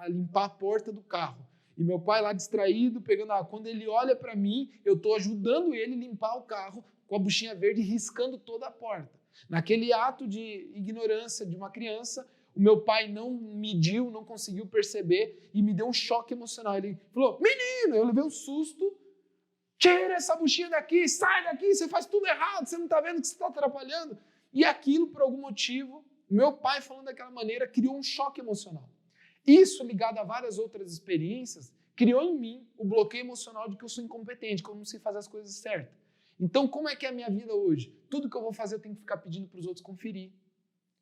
limpar a porta do carro. E meu pai lá distraído, pegando água. Quando ele olha para mim, eu estou ajudando ele a limpar o carro com a buchinha verde, riscando toda a porta. Naquele ato de ignorância de uma criança, o meu pai não mediu, não conseguiu perceber e me deu um choque emocional. Ele falou: menino, eu levei um susto. Tira essa buchinha daqui, sai daqui, você faz tudo errado, você não está vendo que você está atrapalhando. E aquilo, por algum motivo, meu pai falando daquela maneira, criou um choque emocional. Isso, ligado a várias outras experiências, criou em mim o bloqueio emocional de que eu sou incompetente, que eu não sei fazer as coisas certas. Então, como é que é a minha vida hoje? Tudo que eu vou fazer eu tenho que ficar pedindo para os outros conferir,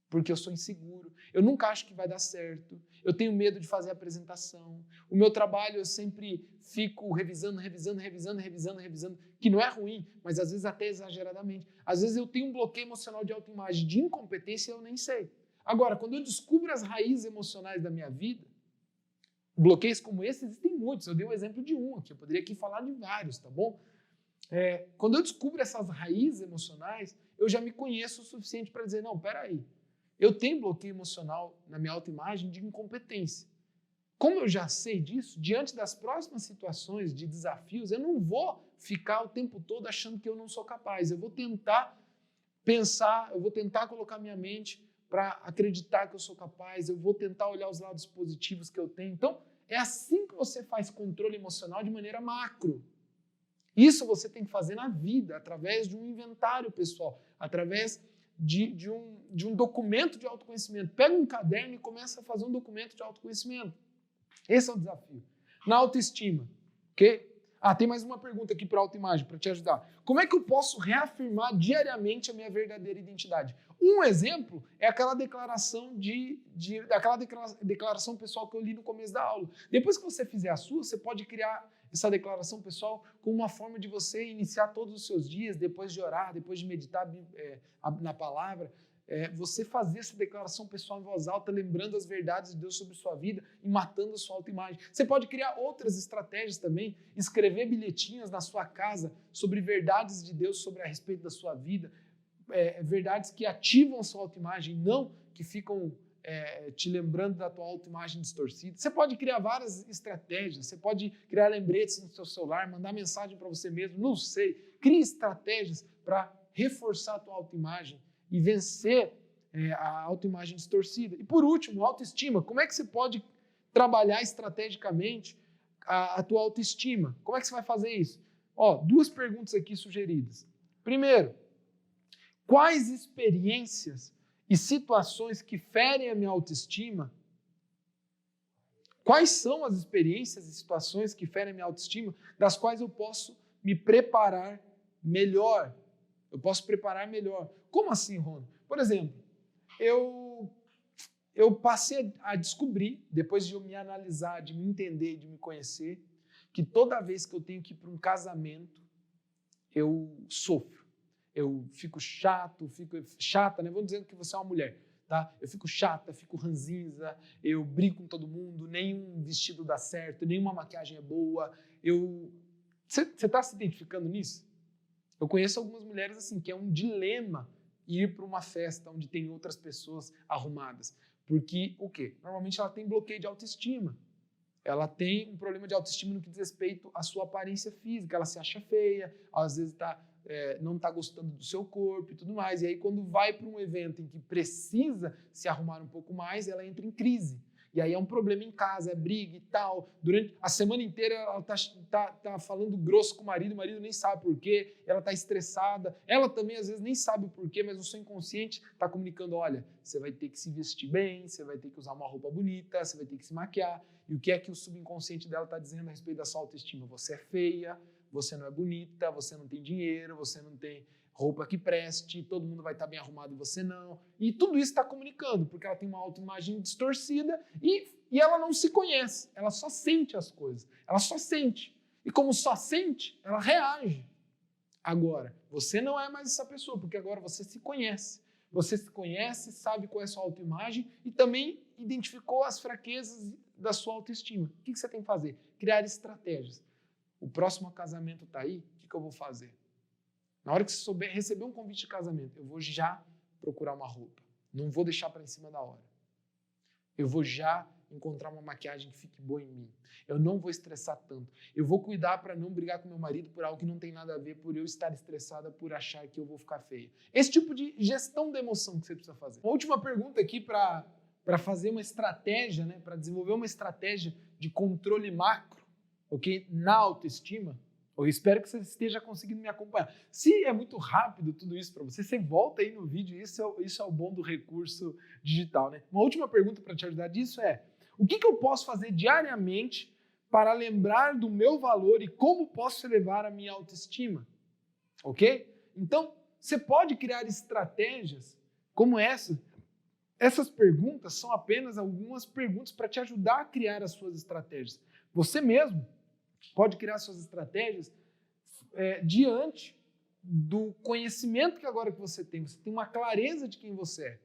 porque eu sou inseguro, eu nunca acho que vai dar certo, eu tenho medo de fazer a apresentação, o meu trabalho eu sempre fico revisando, que não é ruim, mas às vezes até exageradamente. Às vezes eu tenho um bloqueio emocional de autoimagem, de incompetência e eu nem sei. Agora, quando eu descubro as raízes emocionais da minha vida, bloqueios como esse existem muitos, eu dei um exemplo de um aqui, eu poderia aqui falar de vários, tá bom? Quando eu descubro essas raízes emocionais, eu já me conheço o suficiente para dizer: não, peraí, eu tenho bloqueio emocional na minha autoimagem de incompetência. Como eu já sei disso, diante das próximas situações de desafios, eu não vou ficar o tempo todo achando que eu não sou capaz. Eu vou tentar pensar, eu vou tentar colocar minha mente para acreditar que eu sou capaz, eu vou tentar olhar os lados positivos que eu tenho. Então, é assim que você faz controle emocional de maneira macro. Isso você tem que fazer na vida, através de um inventário pessoal, através de um documento de autoconhecimento. Pega um caderno e começa a fazer um documento de autoconhecimento. Esse é o desafio. Na autoestima, ok? Tem mais uma pergunta aqui para a autoimagem, para te ajudar. Como é que eu posso reafirmar diariamente a minha verdadeira identidade? Um exemplo é aquela declaração declaração pessoal que eu li no começo da aula. Depois que você fizer a sua, você pode criar essa declaração pessoal como uma forma de você iniciar todos os seus dias, depois de orar, depois de meditar na palavra, você fazer essa declaração pessoal em voz alta, lembrando as verdades de Deus sobre sua vida e matando a sua autoimagem. Você pode criar outras estratégias também, escrever bilhetinhos na sua casa sobre verdades de Deus sobre a respeito da sua vida, verdades que ativam a sua autoimagem, não que ficam te lembrando da tua autoimagem distorcida. Você pode criar várias estratégias, você pode criar lembretes no seu celular, mandar mensagem para você mesmo, não sei. Crie estratégias para reforçar a tua autoimagem e vencer a autoimagem distorcida. E por último, autoestima. Como é que você pode trabalhar estrategicamente a tua autoestima? Como é que você vai fazer isso? Duas perguntas aqui sugeridas. Primeiro, quais experiências e situações que ferem a minha autoestima? Quais são as experiências e situações que ferem a minha autoestima, das quais eu posso me preparar melhor? Eu posso preparar melhor. Como assim, Rony? Por exemplo, eu passei a descobrir, depois de eu me analisar, de me entender, de me conhecer, que toda vez que eu tenho que ir para um casamento, eu sofro. Eu fico chata, né? Vou dizendo que você é uma mulher, tá? Eu fico chata, fico ranzinza, eu brigo com todo mundo, nenhum vestido dá certo, nenhuma maquiagem é boa. Você está se identificando nisso? Eu conheço algumas mulheres assim, que é um dilema ir para uma festa onde tem outras pessoas arrumadas. Porque o quê? Normalmente ela tem bloqueio de autoestima. Ela tem um problema de autoestima no que diz respeito à sua aparência física. Ela se acha feia, às vezes não está gostando do seu corpo e tudo mais. E aí, quando vai para um evento em que precisa se arrumar um pouco mais, ela entra em crise. E aí é um problema em casa, é briga e tal. Durante a semana inteira ela tá falando grosso com o marido nem sabe por quê, ela está estressada. Ela também, às vezes, nem sabe por quê, mas o seu inconsciente está comunicando, olha, você vai ter que se vestir bem, você vai ter que usar uma roupa bonita, você vai ter que se maquiar. E o que é que o subconsciente dela está dizendo a respeito da sua autoestima? Você é feia, você não é bonita, você não tem dinheiro, você não tem roupa que preste, todo mundo vai estar bem arrumado e você não. E tudo isso está comunicando, porque ela tem uma autoimagem distorcida e ela não se conhece, ela só sente as coisas, ela só sente. E como só sente, ela reage. Agora, você não é mais essa pessoa, porque agora você se conhece. Você se conhece, sabe qual é a sua autoimagem e também identificou as fraquezas da sua autoestima. O que você tem que fazer? Criar estratégias. O próximo casamento está aí, o que eu vou fazer? Na hora que você receber um convite de casamento, eu vou já procurar uma roupa. Não vou deixar para em cima da hora. Eu vou já encontrar uma maquiagem que fique boa em mim. Eu não vou estressar tanto. Eu vou cuidar para não brigar com meu marido por algo que não tem nada a ver, por eu estar estressada, por achar que eu vou ficar feia. Esse tipo de gestão da emoção que você precisa fazer. Uma última pergunta aqui para fazer uma estratégia, né, para desenvolver uma estratégia de controle macro, ok? Na autoestima. Eu espero que você esteja conseguindo me acompanhar. Se é muito rápido tudo isso para você, você volta aí no vídeo, isso é o bom do recurso digital, né? Uma última pergunta para te ajudar disso é: o que eu posso fazer diariamente para lembrar do meu valor e como posso elevar a minha autoestima? Ok? Então, você pode criar estratégias como essa. Essas perguntas são apenas algumas perguntas para te ajudar a criar as suas estratégias. Você mesmo pode criar suas estratégias diante do conhecimento que agora que você tem. Você tem uma clareza de quem você é.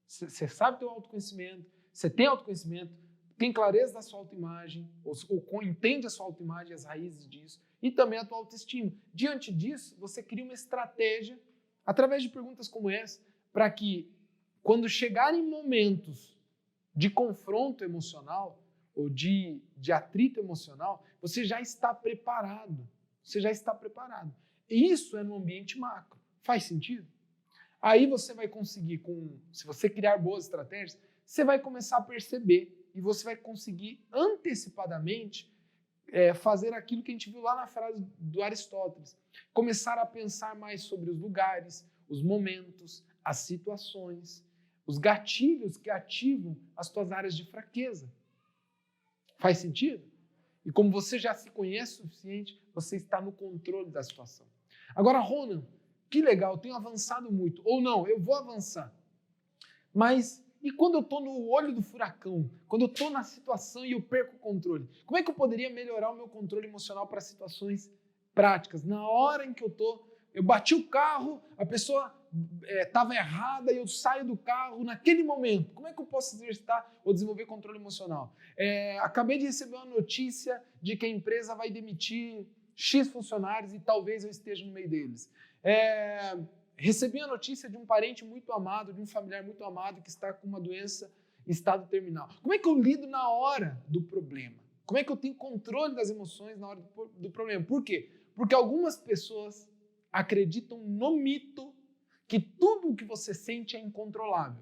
Você sabe ter um autoconhecimento, você tem autoconhecimento, tem clareza da sua autoimagem, ou entende a sua autoimagem, as raízes disso, e também a tua autoestima. Diante disso, você cria uma estratégia, através de perguntas como essa, para que, quando chegarem momentos de confronto emocional, ou de atrito emocional, você já está preparado. Você já está preparado. E isso é no ambiente macro. Faz sentido? Aí você vai conseguir, se você criar boas estratégias, você vai começar a perceber e você vai conseguir antecipadamente fazer aquilo que a gente viu lá na frase do Aristóteles. Começar a pensar mais sobre os lugares, os momentos, as situações, os gatilhos que ativam as tuas áreas de fraqueza. Faz sentido? E como você já se conhece o suficiente, você está no controle da situação. Agora, Ronan, que legal, eu tenho avançado muito. Ou não, eu vou avançar. Mas e quando eu estou no olho do furacão? Quando eu estou na situação e eu perco o controle? Como é que eu poderia melhorar o meu controle emocional para situações práticas? Na hora em que eu bati o carro, a pessoa estava errada e eu saio do carro naquele momento. Como é que eu posso exercitar ou desenvolver controle emocional? Acabei de receber uma notícia de que a empresa vai demitir X funcionários e talvez eu esteja no meio deles. Recebi a notícia de um parente muito amado, de um familiar muito amado que está com uma doença em estado terminal. Como é que eu lido na hora do problema? Como é que eu tenho controle das emoções na hora do problema? Por quê? Porque algumas pessoas acreditam no mito que tudo o que você sente é incontrolável.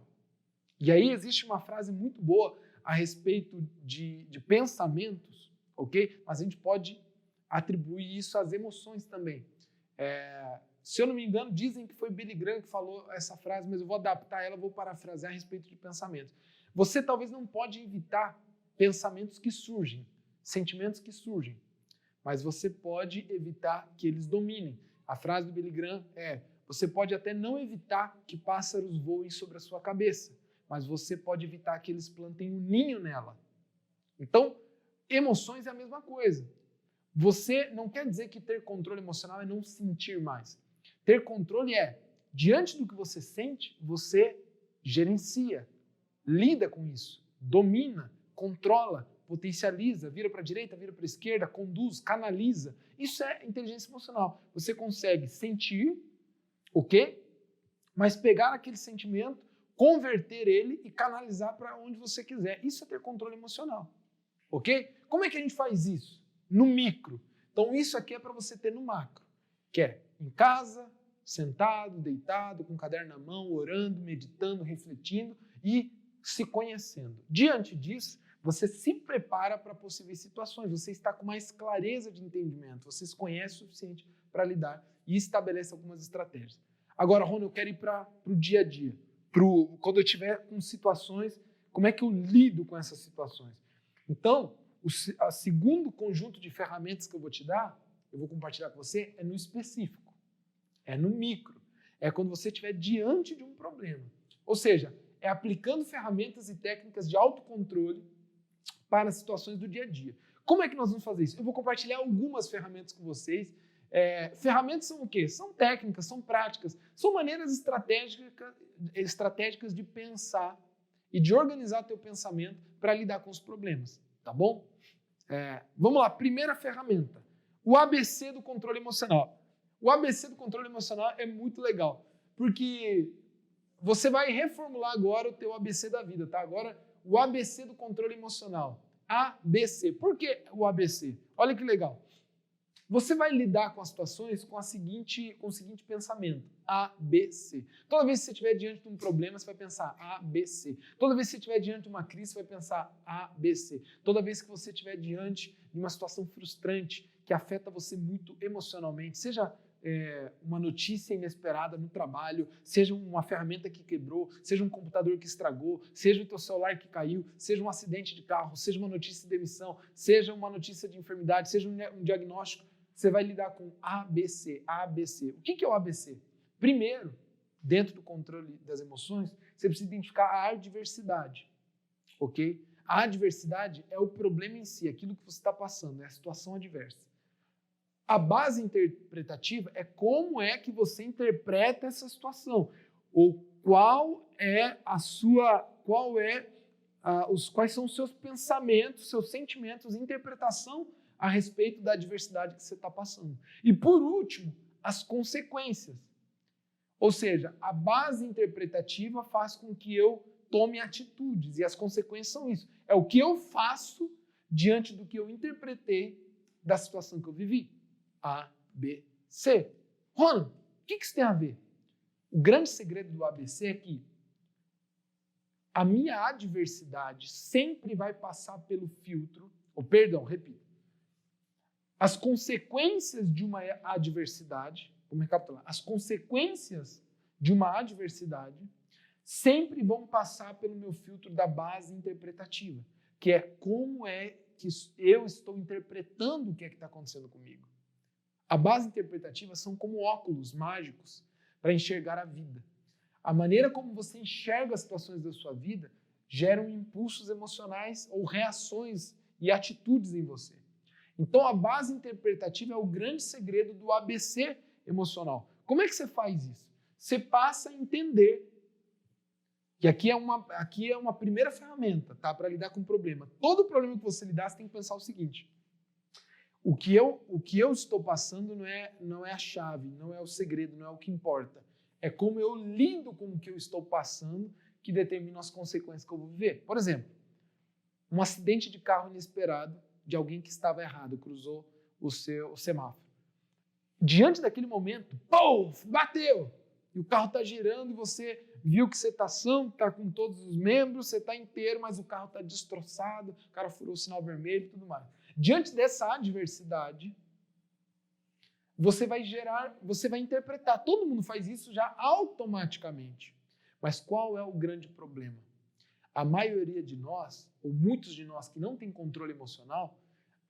E aí existe uma frase muito boa a respeito de pensamentos, ok? Mas a gente pode atribuir isso às emoções também. Se eu não me engano, dizem que foi Billy Graham que falou essa frase, mas eu vou adaptar ela, vou parafrasear a respeito de pensamentos. Você talvez não pode evitar pensamentos que surgem, sentimentos que surgem, mas você pode evitar que eles dominem. A frase do Billy Graham você pode até não evitar que pássaros voem sobre a sua cabeça, mas você pode evitar que eles plantem um ninho nela. Então, emoções é a mesma coisa. Você não quer dizer que ter controle emocional é não sentir mais. Ter controle diante do que você sente, você gerencia, lida com isso, domina, controla, potencializa, vira para a direita, vira para a esquerda, conduz, canaliza. Isso é inteligência emocional. Você consegue sentir, ok? Mas pegar aquele sentimento, converter ele e canalizar para onde você quiser. Isso é ter controle emocional, ok? Como é que a gente faz isso? No micro. Então, isso aqui é para você ter no macro, que é em casa, sentado, deitado, com o caderno na mão, orando, meditando, refletindo e se conhecendo. Diante disso, você se prepara para possíveis situações, você está com mais clareza de entendimento, você se conhece o suficiente para lidar e estabelece algumas estratégias. Agora, Rony, eu quero ir para o dia a dia, quando eu estiver com situações, como é que eu lido com essas situações? Então, o segundo conjunto de ferramentas que eu vou te dar, eu vou compartilhar com você, é no específico, é no micro, é quando você estiver diante de um problema. Ou seja, é aplicando ferramentas e técnicas de autocontrole para as situações do dia a dia. Como é que nós vamos fazer isso? Eu vou compartilhar algumas ferramentas com vocês. Ferramentas são o quê? São técnicas, são práticas, são maneiras estratégicas de pensar e de organizar teu pensamento para lidar com os problemas, tá bom? Vamos lá, primeira ferramenta, o ABC do controle emocional. O ABC do controle emocional é muito legal, porque você vai reformular agora o teu ABC da vida, tá? Agora, o ABC do controle emocional. ABC. Por que o ABC? Olha que legal. Você vai lidar com as situações com o seguinte pensamento, ABC. Toda vez que você estiver diante de um problema, você vai pensar ABC. Toda vez que você estiver diante de uma crise, você vai pensar ABC. Toda vez que você estiver diante de uma situação frustrante que afeta você muito emocionalmente, seja uma notícia inesperada no trabalho, seja uma ferramenta que quebrou, seja um computador que estragou, seja o teu celular que caiu, seja um acidente de carro, seja uma notícia de demissão, seja uma notícia de enfermidade, seja um diagnóstico, você vai lidar com ABC, ABC. O que é o ABC? Primeiro, dentro do controle das emoções, você precisa identificar a adversidade, ok? A adversidade é o problema em si, aquilo que você está passando, é a situação adversa. A base interpretativa é como é que você interpreta essa situação, ou quais são os seus pensamentos, seus sentimentos, interpretação a respeito da adversidade que você está passando. E por último, as consequências. Ou seja, a base interpretativa faz com que eu tome atitudes, e as consequências são isso. É o que eu faço diante do que eu interpretei da situação que eu vivi. A, B, C. Ronald, o que isso tem a ver? O grande segredo do ABC é que a minha adversidade sempre vai passar pelo filtro, repito, as consequências de uma adversidade, vamos recapitular, as consequências de uma adversidade sempre vão passar pelo meu filtro da base interpretativa, que é como é que eu estou interpretando o que é que está acontecendo comigo. A base interpretativa são como óculos mágicos para enxergar a vida. A maneira como você enxerga as situações da sua vida geram impulsos emocionais ou reações e atitudes em você. Então, a base interpretativa é o grande segredo do ABC emocional. Como é que você faz isso? Você passa a entender que aqui é uma primeira ferramenta, tá, para lidar com o problema. Todo problema que você lidar, você tem que pensar o seguinte: o que eu estou passando não é a chave, não é o segredo, não é o que importa. É como eu lido com o que eu estou passando que determina as consequências que eu vou viver. Por exemplo, um acidente de carro inesperado de alguém que estava errado, cruzou o semáforo. Diante daquele momento, bateu! E o carro está girando e você viu que você está são, está com todos os membros, você está inteiro, mas o carro está destroçado, o cara furou o sinal vermelho e tudo mais. Diante dessa adversidade, você vai interpretar. Todo mundo faz isso já automaticamente. Mas qual é o grande problema? A maioria de nós, ou muitos de nós que não têm controle emocional,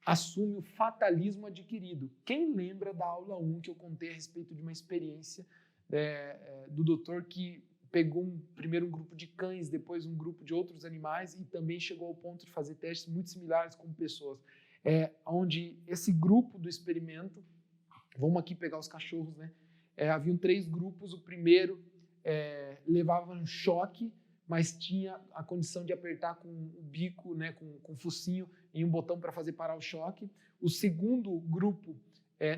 assume o fatalismo adquirido. Quem lembra da aula 1 que eu contei a respeito de uma experiência do doutor que pegou primeiro um grupo de cães, depois um grupo de outros animais e também chegou ao ponto de fazer testes muito similares com pessoas, onde esse grupo do experimento, vamos aqui pegar os cachorros, né? Haviam 3 grupos, o primeiro levava um choque, mas tinha a condição de apertar com o bico, né, com o focinho em um botão para fazer parar o choque. O segundo grupo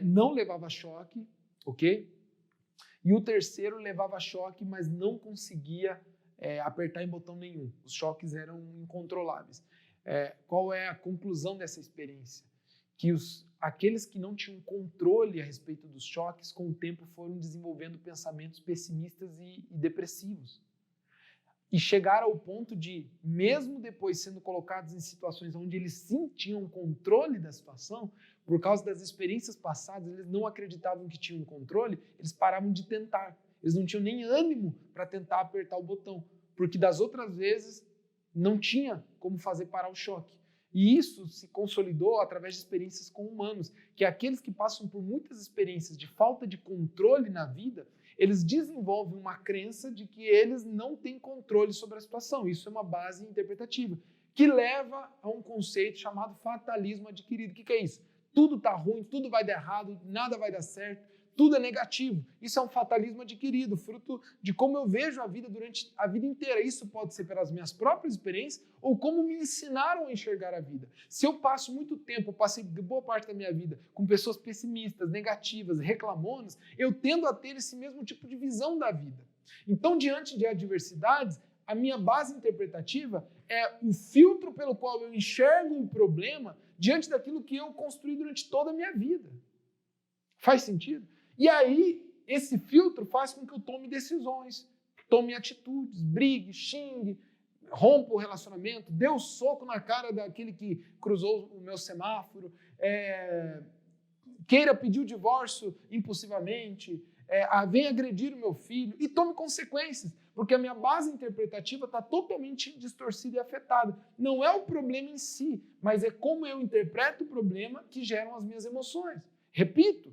não levava choque, ok? E o terceiro levava choque, mas não conseguia apertar em botão nenhum. Os choques eram incontroláveis. Qual é a conclusão dessa experiência? Que aqueles que não tinham controle a respeito dos choques, com o tempo foram desenvolvendo pensamentos pessimistas e depressivos. E chegaram ao ponto de, mesmo depois sendo colocados em situações onde eles sim tinham controle da situação, por causa das experiências passadas, eles não acreditavam que tinham controle, eles paravam de tentar. Eles não tinham nem ânimo para tentar apertar o botão, porque das outras vezes não tinha como fazer parar o choque. E isso se consolidou através de experiências com humanos, que aqueles que passam por muitas experiências de falta de controle na vida, eles desenvolvem uma crença de que eles não têm controle sobre a situação. Isso é uma base interpretativa, que leva a um conceito chamado fatalismo adquirido. O que é isso? Tudo está ruim, tudo vai dar errado, nada vai dar certo, tudo é negativo. Isso é um fatalismo adquirido, fruto de como eu vejo a vida durante a vida inteira. Isso pode ser pelas minhas próprias experiências ou como me ensinaram a enxergar a vida. Se eu passo muito tempo, eu passei boa parte da minha vida com pessoas pessimistas, negativas, reclamonas, eu tendo a ter esse mesmo tipo de visão da vida. Então, diante de adversidades, a minha base interpretativa é o filtro pelo qual eu enxergo o problema diante daquilo que eu construí durante toda a minha vida. Faz sentido? E aí, esse filtro faz com que eu tome decisões, tome atitudes, brigue, xingue, rompa o relacionamento, dê um soco na cara daquele que cruzou o meu semáforo, queira pedir o divórcio impulsivamente, venha agredir o meu filho e tome consequências, porque a minha base interpretativa está totalmente distorcida e afetada. Não é o problema em si, mas é como eu interpreto o problema que geram as minhas emoções. Repito,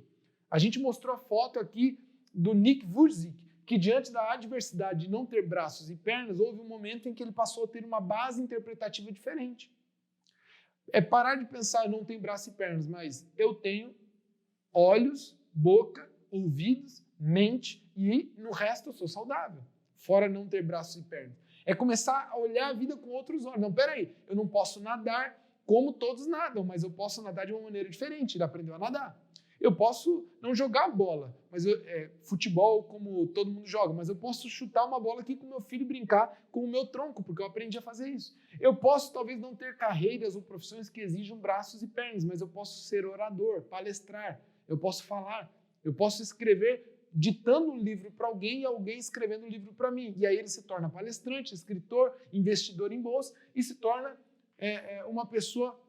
a gente mostrou a foto aqui do Nick Vujicic, que diante da adversidade de não ter braços e pernas, houve um momento em que ele passou a ter uma base interpretativa diferente. É parar de pensar, eu não tenho braços e pernas, mas eu tenho olhos, boca, ouvidos, mente e no resto eu sou saudável, fora não ter braços e pernas. É começar a olhar a vida com outros olhos. Não, peraí, eu não posso nadar como todos nadam, mas eu posso nadar de uma maneira diferente. Ele aprendeu a nadar. Eu posso não jogar bola, mas futebol como todo mundo joga, mas eu posso chutar uma bola aqui com meu filho e brincar com o meu tronco, porque eu aprendi a fazer isso. Eu posso talvez não ter carreiras ou profissões que exijam braços e pernas, mas eu posso ser orador, palestrar, eu posso falar, eu posso escrever ditando um livro para alguém e alguém escrevendo um livro para mim. E aí ele se torna palestrante, escritor, investidor em bolsa e se torna uma pessoa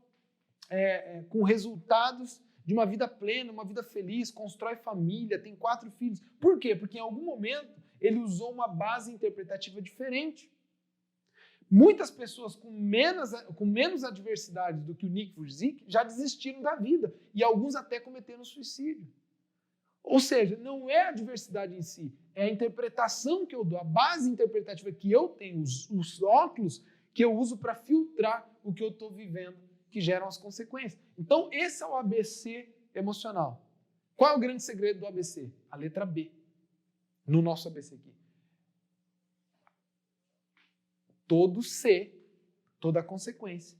com resultados de uma vida plena, uma vida feliz, constrói família, tem 4 filhos. Por quê? Porque em algum momento ele usou uma base interpretativa diferente. Muitas pessoas com menos adversidades do que o Nick Vujicic já desistiram da vida e alguns até cometeram suicídio. Ou seja, não é a adversidade em si, é a interpretação que eu dou, a base interpretativa que eu tenho, os óculos que eu uso para filtrar o que eu estou vivendo, que geram as consequências. Então, esse é o ABC emocional. Qual é o grande segredo do ABC? A letra B, no nosso ABC aqui. Todo C, toda consequência,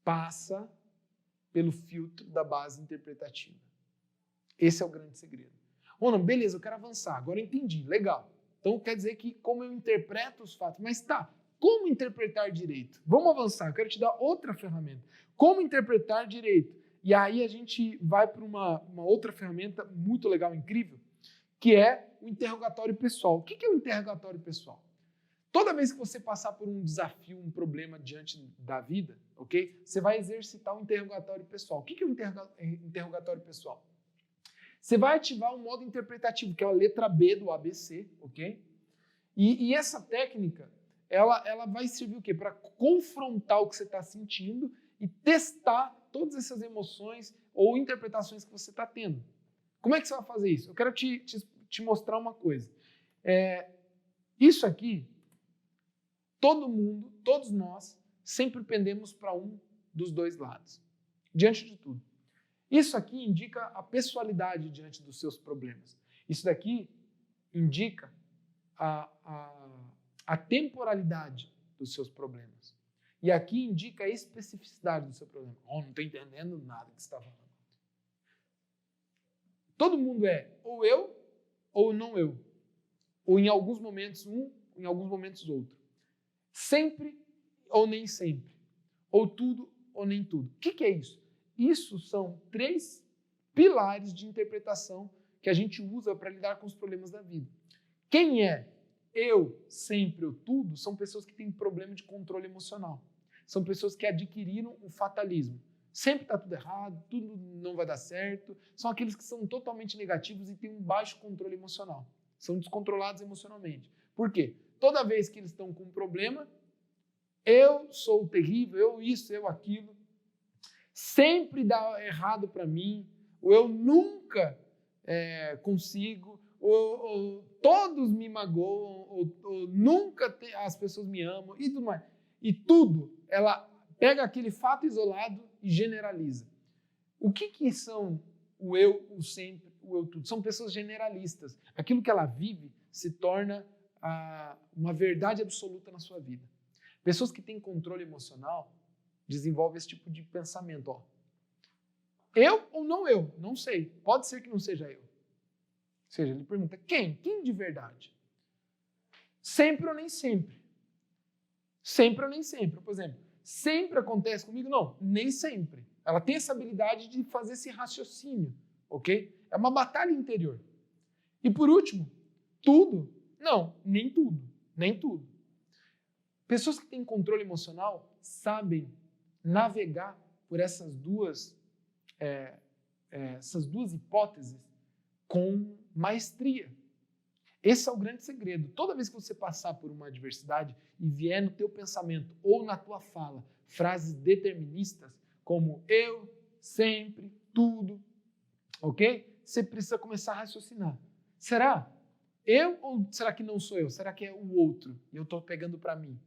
passa pelo filtro da base interpretativa. Esse é o grande segredo. Não, beleza, eu quero avançar, agora eu entendi, legal. Então quer dizer que como eu interpreto os fatos, mas tá, como interpretar direito? Vamos avançar, eu quero te dar outra ferramenta. Como interpretar direito? E aí a gente vai para uma outra ferramenta muito legal, incrível, que é o interrogatório pessoal. O que é o interrogatório pessoal? Toda vez que você passar por um desafio, um problema diante da vida, ok? Você vai exercitar um interrogatório pessoal. O que é o interrogatório pessoal? Você vai ativar um modo interpretativo, que é a letra B do ABC, ok? E essa técnica, ela vai servir o quê? Para confrontar o que você está sentindo e testar todas essas emoções ou interpretações que você está tendo. Como é que você vai fazer isso? Eu quero te mostrar uma coisa. Isso aqui, todo mundo, todos nós, sempre pendemos para um dos dois lados, diante de tudo. Isso aqui indica a pessoalidade diante dos seus problemas. Isso daqui indica a temporalidade dos seus problemas. E aqui indica a especificidade do seu problema. Não estou entendendo nada que você está falando. Todo mundo é ou eu ou não eu. Ou em alguns momentos um, em alguns momentos outro. Sempre ou nem sempre. Ou tudo ou nem tudo. O que é isso? Isso são 3 pilares de interpretação que a gente usa para lidar com os problemas da vida. Quem é eu, sempre ou tudo, são pessoas que têm problema de controle emocional. São pessoas que adquiriram o fatalismo. Sempre está tudo errado, tudo não vai dar certo. São aqueles que são totalmente negativos e têm um baixo controle emocional. São descontrolados emocionalmente. Por quê? Toda vez que eles estão com um problema, eu sou terrível, eu isso, eu aquilo. Sempre dá errado para mim, ou eu nunca consigo, ou todos me magoam, ou nunca as pessoas me amam, e tudo mais. E tudo, ela pega aquele fato isolado e generaliza. O que são o eu, o sempre, o eu tudo? São pessoas generalistas. Aquilo que ela vive se torna uma verdade absoluta na sua vida. Pessoas que têm controle emocional desenvolve esse tipo de pensamento. Eu ou não eu? Não sei. Pode ser que não seja eu. Ou seja, ele pergunta, quem? Quem de verdade? Sempre ou nem sempre? Sempre ou nem sempre? Por exemplo, sempre acontece comigo? Não, nem sempre. Ela tem essa habilidade de fazer esse raciocínio, ok? É uma batalha interior. E por último, tudo? Não, nem tudo. Nem tudo. Pessoas que têm controle emocional sabem navegar por essas duas hipóteses com maestria. Esse é o grande segredo. Toda vez que você passar por uma adversidade e vier no teu pensamento ou na tua fala frases deterministas como eu, sempre, tudo, ok? Você precisa começar a raciocinar. Será eu ou será que não sou eu? Será que é o outro e eu estou pegando para mim?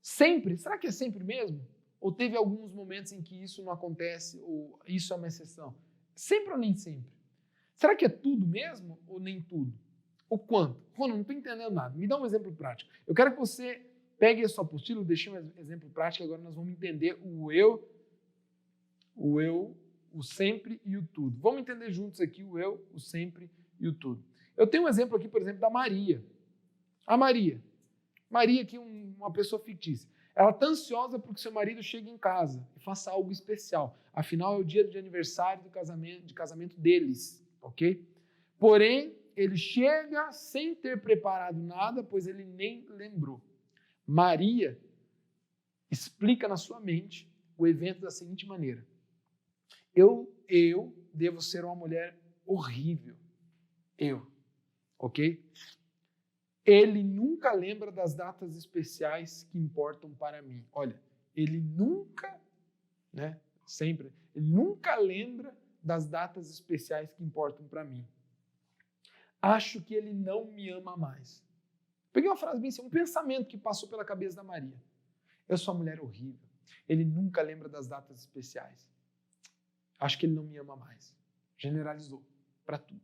Sempre? Será que é sempre mesmo? Ou teve alguns momentos em que isso não acontece, ou isso é uma exceção? Sempre ou nem sempre? Será que é tudo mesmo ou nem tudo? O quanto? Ronald, não estou entendendo nada. Me dá um exemplo prático. Eu quero que você pegue a sua apostila, deixe um exemplo prático, agora nós vamos entender o eu, o sempre e o tudo. Vamos entender juntos aqui o eu, o sempre e o tudo. Eu tenho um exemplo aqui, por exemplo, da Maria. A Maria aqui é uma pessoa fictícia. Ela está ansiosa porque seu marido chegue em casa e faça algo especial. Afinal, é o dia de aniversário de casamento deles. ok? Porém, ele chega sem ter preparado nada, pois ele nem lembrou. Maria explica na sua mente o evento da seguinte maneira: eu devo ser uma mulher horrível. Ok? Ele nunca lembra das datas especiais que importam para mim. Olha, ele nunca, sempre, ele nunca lembra das datas especiais que importam para mim. Acho que ele não me ama mais. Peguei uma frase bem assim, um pensamento que passou pela cabeça da Maria. Eu sou uma mulher horrível. Ele nunca lembra das datas especiais. Acho que ele não me ama mais. Generalizou para tudo.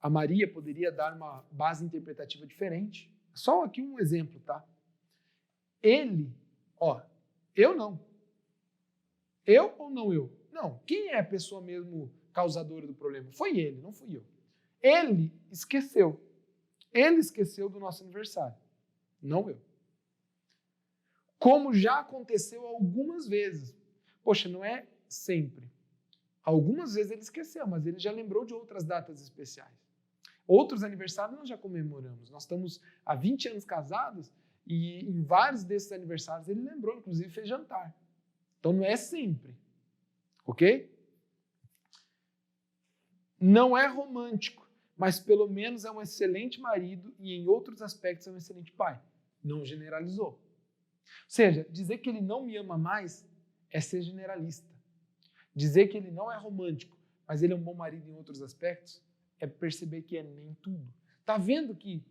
A Maria poderia dar uma base interpretativa diferente. Só aqui um exemplo, tá? Ele, eu não. Eu ou não eu? Não. Quem é a pessoa mesmo causadora do problema? Foi ele, não fui eu. Ele esqueceu. Ele esqueceu do nosso aniversário, não eu. Como já aconteceu algumas vezes. Poxa, não é sempre. Algumas vezes ele esqueceu, mas ele já lembrou de outras datas especiais. Outros aniversários nós já comemoramos. Nós estamos há 20 anos casados e em vários desses aniversários ele lembrou, inclusive fez jantar. Então não é sempre. Ok? Não é romântico, mas pelo menos é um excelente marido e em outros aspectos é um excelente pai. Não generalizou. Ou seja, dizer que ele não me ama mais é ser generalista. Dizer que ele não é romântico, mas ele é um bom marido em outros aspectos, é perceber que é nem tudo. Está vendo que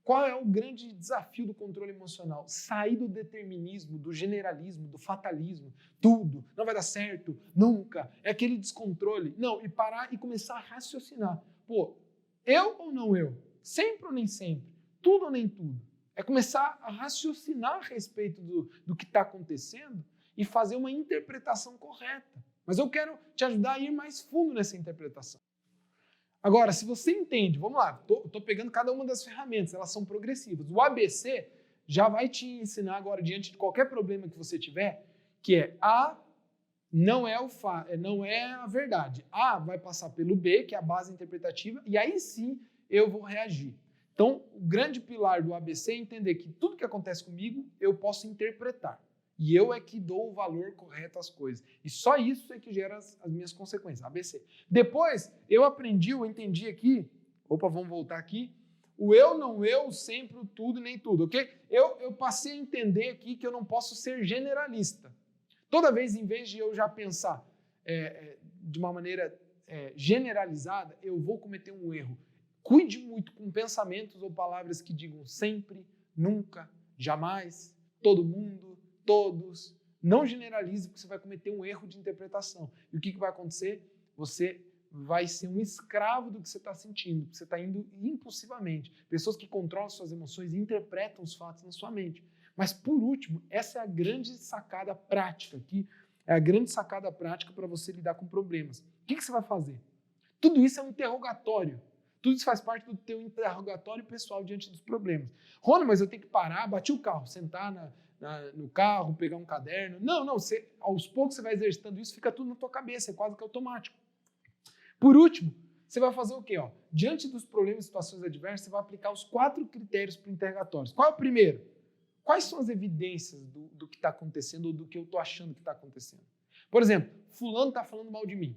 qual é o grande desafio do controle emocional? Sair do determinismo, do generalismo, do fatalismo. Tudo, não vai dar certo, nunca. É aquele descontrole. Não, e parar e começar a raciocinar. Pô, eu ou não eu? Sempre ou nem sempre? Tudo ou nem tudo? É começar a raciocinar a respeito do que está acontecendo e fazer uma interpretação correta. Mas eu quero te ajudar a ir mais fundo nessa interpretação. Agora, se você entende, vamos lá, estou pegando cada uma das ferramentas, elas são progressivas. O ABC já vai te ensinar agora, diante de qualquer problema que você tiver, que é A não é a verdade. A vai passar pelo B, que é a base interpretativa, e aí sim eu vou reagir. Então, o grande pilar do ABC é entender que tudo que acontece comigo eu posso interpretar. E eu é que dou o valor correto às coisas. E só isso é que gera as minhas consequências, ABC. Depois, eu entendi aqui, vamos voltar aqui, o eu, não eu, sempre, o tudo e nem tudo, ok? Eu passei a entender aqui que eu não posso ser generalista. Toda vez, em vez de eu já pensar de uma maneira generalizada, eu vou cometer um erro. Cuide muito com pensamentos ou palavras que digam sempre, nunca, jamais, todo mundo, todos. Não generalize, porque você vai cometer um erro de interpretação. E o que vai acontecer? Você vai ser um escravo do que você está sentindo, porque você está indo impulsivamente. Pessoas que controlam suas emoções interpretam os fatos na sua mente. Mas, por último, essa é a grande sacada prática aqui, é a grande sacada prática para você lidar com problemas. O que você vai fazer? Tudo isso é um interrogatório. Tudo isso faz parte do teu interrogatório pessoal diante dos problemas. Rony, mas eu tenho que parar, bater o carro, sentar no carro, pegar um caderno. Não, aos poucos você vai exercitando isso, fica tudo na tua cabeça, é quase que automático. Por último, você vai fazer o quê? Diante dos problemas e situações adversas, você vai aplicar os 4 critérios para o interrogatório. Qual é o primeiro? Quais são as evidências do que está acontecendo ou do que eu estou achando que está acontecendo? Por exemplo, fulano está falando mal de mim.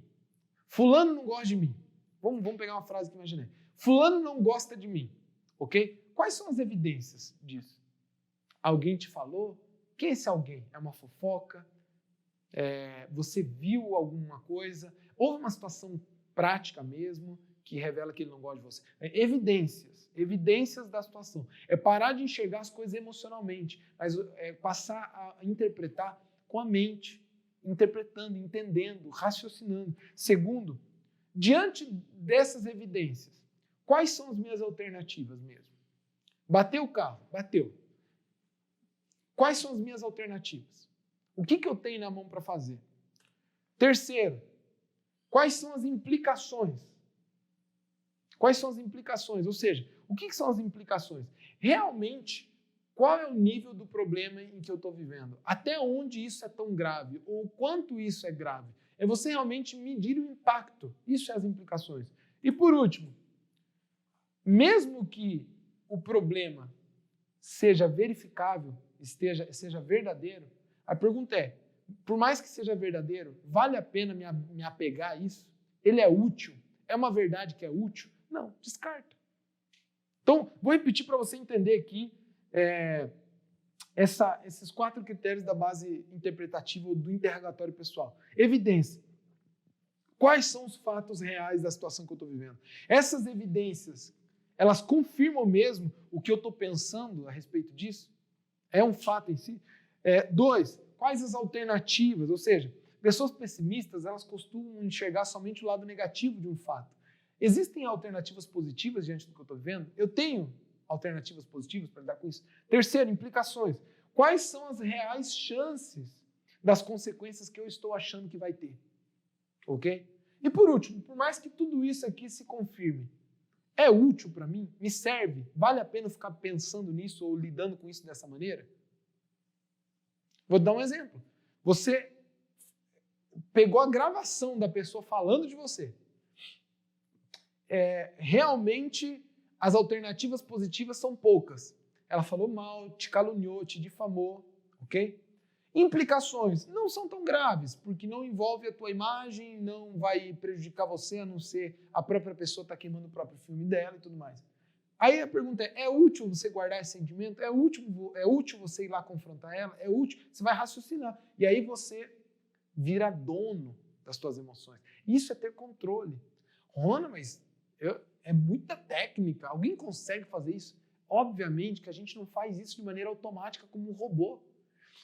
Fulano não gosta de mim. Vamos pegar uma frase que imaginei. Fulano não gosta de mim, ok? Quais são as evidências disso? Alguém te falou? Quem é esse alguém? É uma fofoca? Você viu alguma coisa? Houve uma situação prática mesmo que revela que ele não gosta de você? Evidências da situação. É parar de enxergar as coisas emocionalmente, mas passar a interpretar com a mente, interpretando, entendendo, raciocinando. Segundo, diante dessas evidências, quais são as minhas alternativas mesmo? Bateu o carro? Bateu. Quais são as minhas alternativas? O que eu tenho na mão para fazer? Terceiro, quais são as implicações? Quais são as implicações? Ou seja, o que são as implicações? Realmente, qual é o nível do problema em que eu estou vivendo? Até onde isso é tão grave? Ou quanto isso é grave? É você realmente medir o impacto. Isso é as implicações. E por último, mesmo que o problema seja verificável, seja verdadeiro, a pergunta é, por mais que seja verdadeiro, vale a pena me apegar a isso? Ele é útil? É uma verdade que é útil? Não, descarta. Então, vou repetir para você entender aqui esses 4 critérios da base interpretativa ou do interrogatório pessoal. Evidência. Quais são os fatos reais da situação que eu estou vivendo? Essas evidências, elas confirmam mesmo o que eu estou pensando a respeito disso? É um fato em si? 2, quais as alternativas? Ou seja, pessoas pessimistas, elas costumam enxergar somente o lado negativo de um fato. Existem alternativas positivas diante do que eu estou vivendo? Eu tenho alternativas positivas para lidar com isso? Terceiro, implicações. Quais são as reais chances das consequências que eu estou achando que vai ter? Ok? E por último, por mais que tudo isso aqui se confirme, é útil para mim? Me serve? Vale a pena ficar pensando nisso ou lidando com isso dessa maneira? Vou dar um exemplo. Você pegou a gravação da pessoa falando de você. Realmente, as alternativas positivas são poucas. Ela falou mal, te caluniou, te difamou, ok? Implicações não são tão graves, porque não envolve a tua imagem, não vai prejudicar você, a não ser a própria pessoa estar queimando o próprio filme dela e tudo mais. Aí a pergunta é útil você guardar esse sentimento? É útil você ir lá confrontar ela? É útil? Você vai raciocinar. E aí você vira dono das tuas emoções. Isso é ter controle. Rona, mas é muita técnica. Alguém consegue fazer isso? Obviamente que a gente não faz isso de maneira automática como um robô.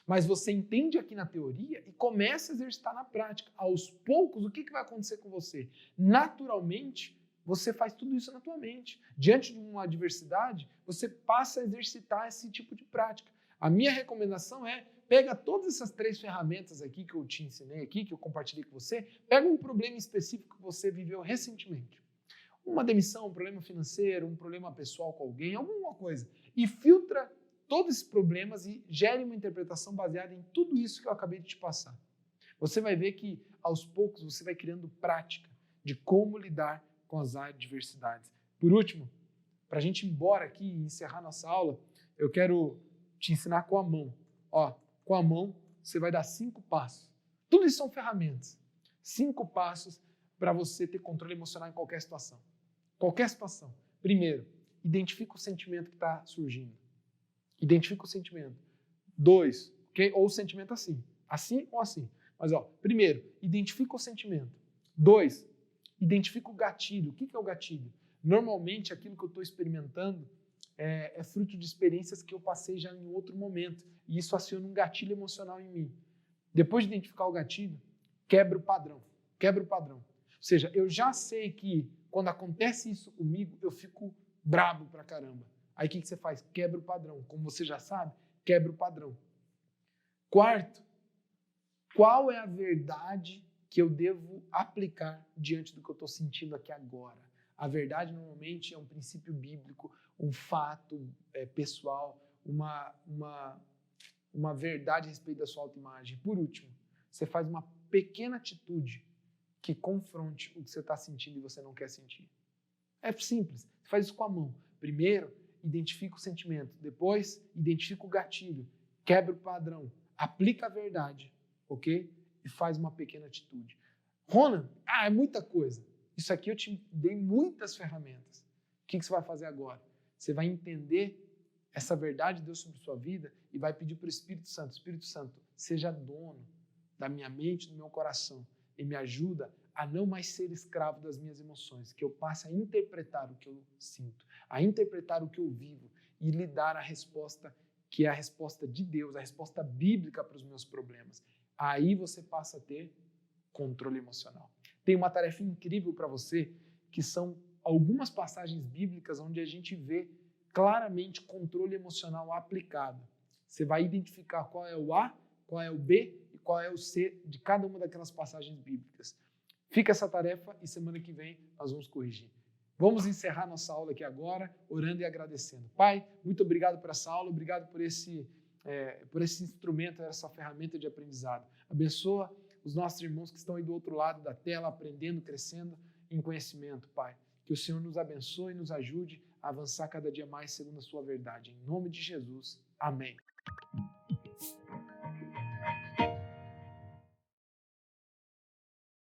Mas você entende aqui na teoria e começa a exercitar na prática. Aos poucos, o que vai acontecer com você? Naturalmente, você faz tudo isso na tua mente. Diante de uma adversidade, você passa a exercitar esse tipo de prática. A minha recomendação é, pega todas essas 3 ferramentas aqui que eu te ensinei aqui, que eu compartilhei com você, pega um problema específico que você viveu recentemente. Uma demissão, um problema financeiro, um problema pessoal com alguém, alguma coisa. E filtra todos esses problemas e gere uma interpretação baseada em tudo isso que eu acabei de te passar. Você vai ver que, aos poucos, você vai criando prática de como lidar com as adversidades. Por último, para a gente ir embora aqui e encerrar nossa aula, eu quero te ensinar com a mão. Com a mão, você vai dar 5 passos. Tudo isso são ferramentas. 5 passos para você ter controle emocional em qualquer situação. Qualquer situação. Primeiro, identifica o sentimento que está surgindo. Identifica o sentimento. 2, okay? Ou o sentimento assim. Assim ou assim. Mas, primeiro, identifica o sentimento. 2, identifica o gatilho. O que é o gatilho? Normalmente, aquilo que eu estou experimentando é fruto de experiências que eu passei já em outro momento. E isso aciona um gatilho emocional em mim. Depois de identificar o gatilho, quebra o padrão. Quebra o padrão. Ou seja, eu já sei que quando acontece isso comigo, eu fico brabo pra caramba. Aí o que você faz? Quebra o padrão. Como você já sabe, quebra o padrão. 4, qual é a verdade que eu devo aplicar diante do que eu estou sentindo aqui agora? A verdade, normalmente, é um princípio bíblico, um fato pessoal, uma verdade a respeito da sua autoimagem. Por último, você faz uma pequena atitude que confronte o que você está sentindo e você não quer sentir. É simples. Você faz isso com a mão. Primeiro, identifica o sentimento. Depois, identifica o gatilho. Quebra o padrão. Aplica a verdade. Ok? E faz uma pequena atitude. Ronan, é muita coisa. Isso aqui eu te dei muitas ferramentas. O que você vai fazer agora? Você vai entender essa verdade de Deus sobre sua vida e vai pedir para o Espírito Santo. Espírito Santo, seja dono da minha mente, do meu coração e me ajuda a não mais ser escravo das minhas emoções, que eu passe a interpretar o que eu sinto, a interpretar o que eu vivo e lhe dar a resposta que é a resposta de Deus, a resposta bíblica para os meus problemas. Aí você passa a ter controle emocional. Tem uma tarefa incrível para você, que são algumas passagens bíblicas onde a gente vê claramente controle emocional aplicado. Você vai identificar qual é o A, qual é o B e qual é o C de cada uma daquelas passagens bíblicas. Fica essa tarefa e semana que vem nós vamos corrigir. Vamos encerrar nossa aula aqui agora, orando e agradecendo. Pai, muito obrigado por essa aula, obrigado por esse instrumento, essa ferramenta de aprendizado. Abençoa os nossos irmãos que estão aí do outro lado da tela, aprendendo, crescendo em conhecimento, Pai. Que o Senhor nos abençoe e nos ajude a avançar cada dia mais segundo a sua verdade. Em nome de Jesus. Amém.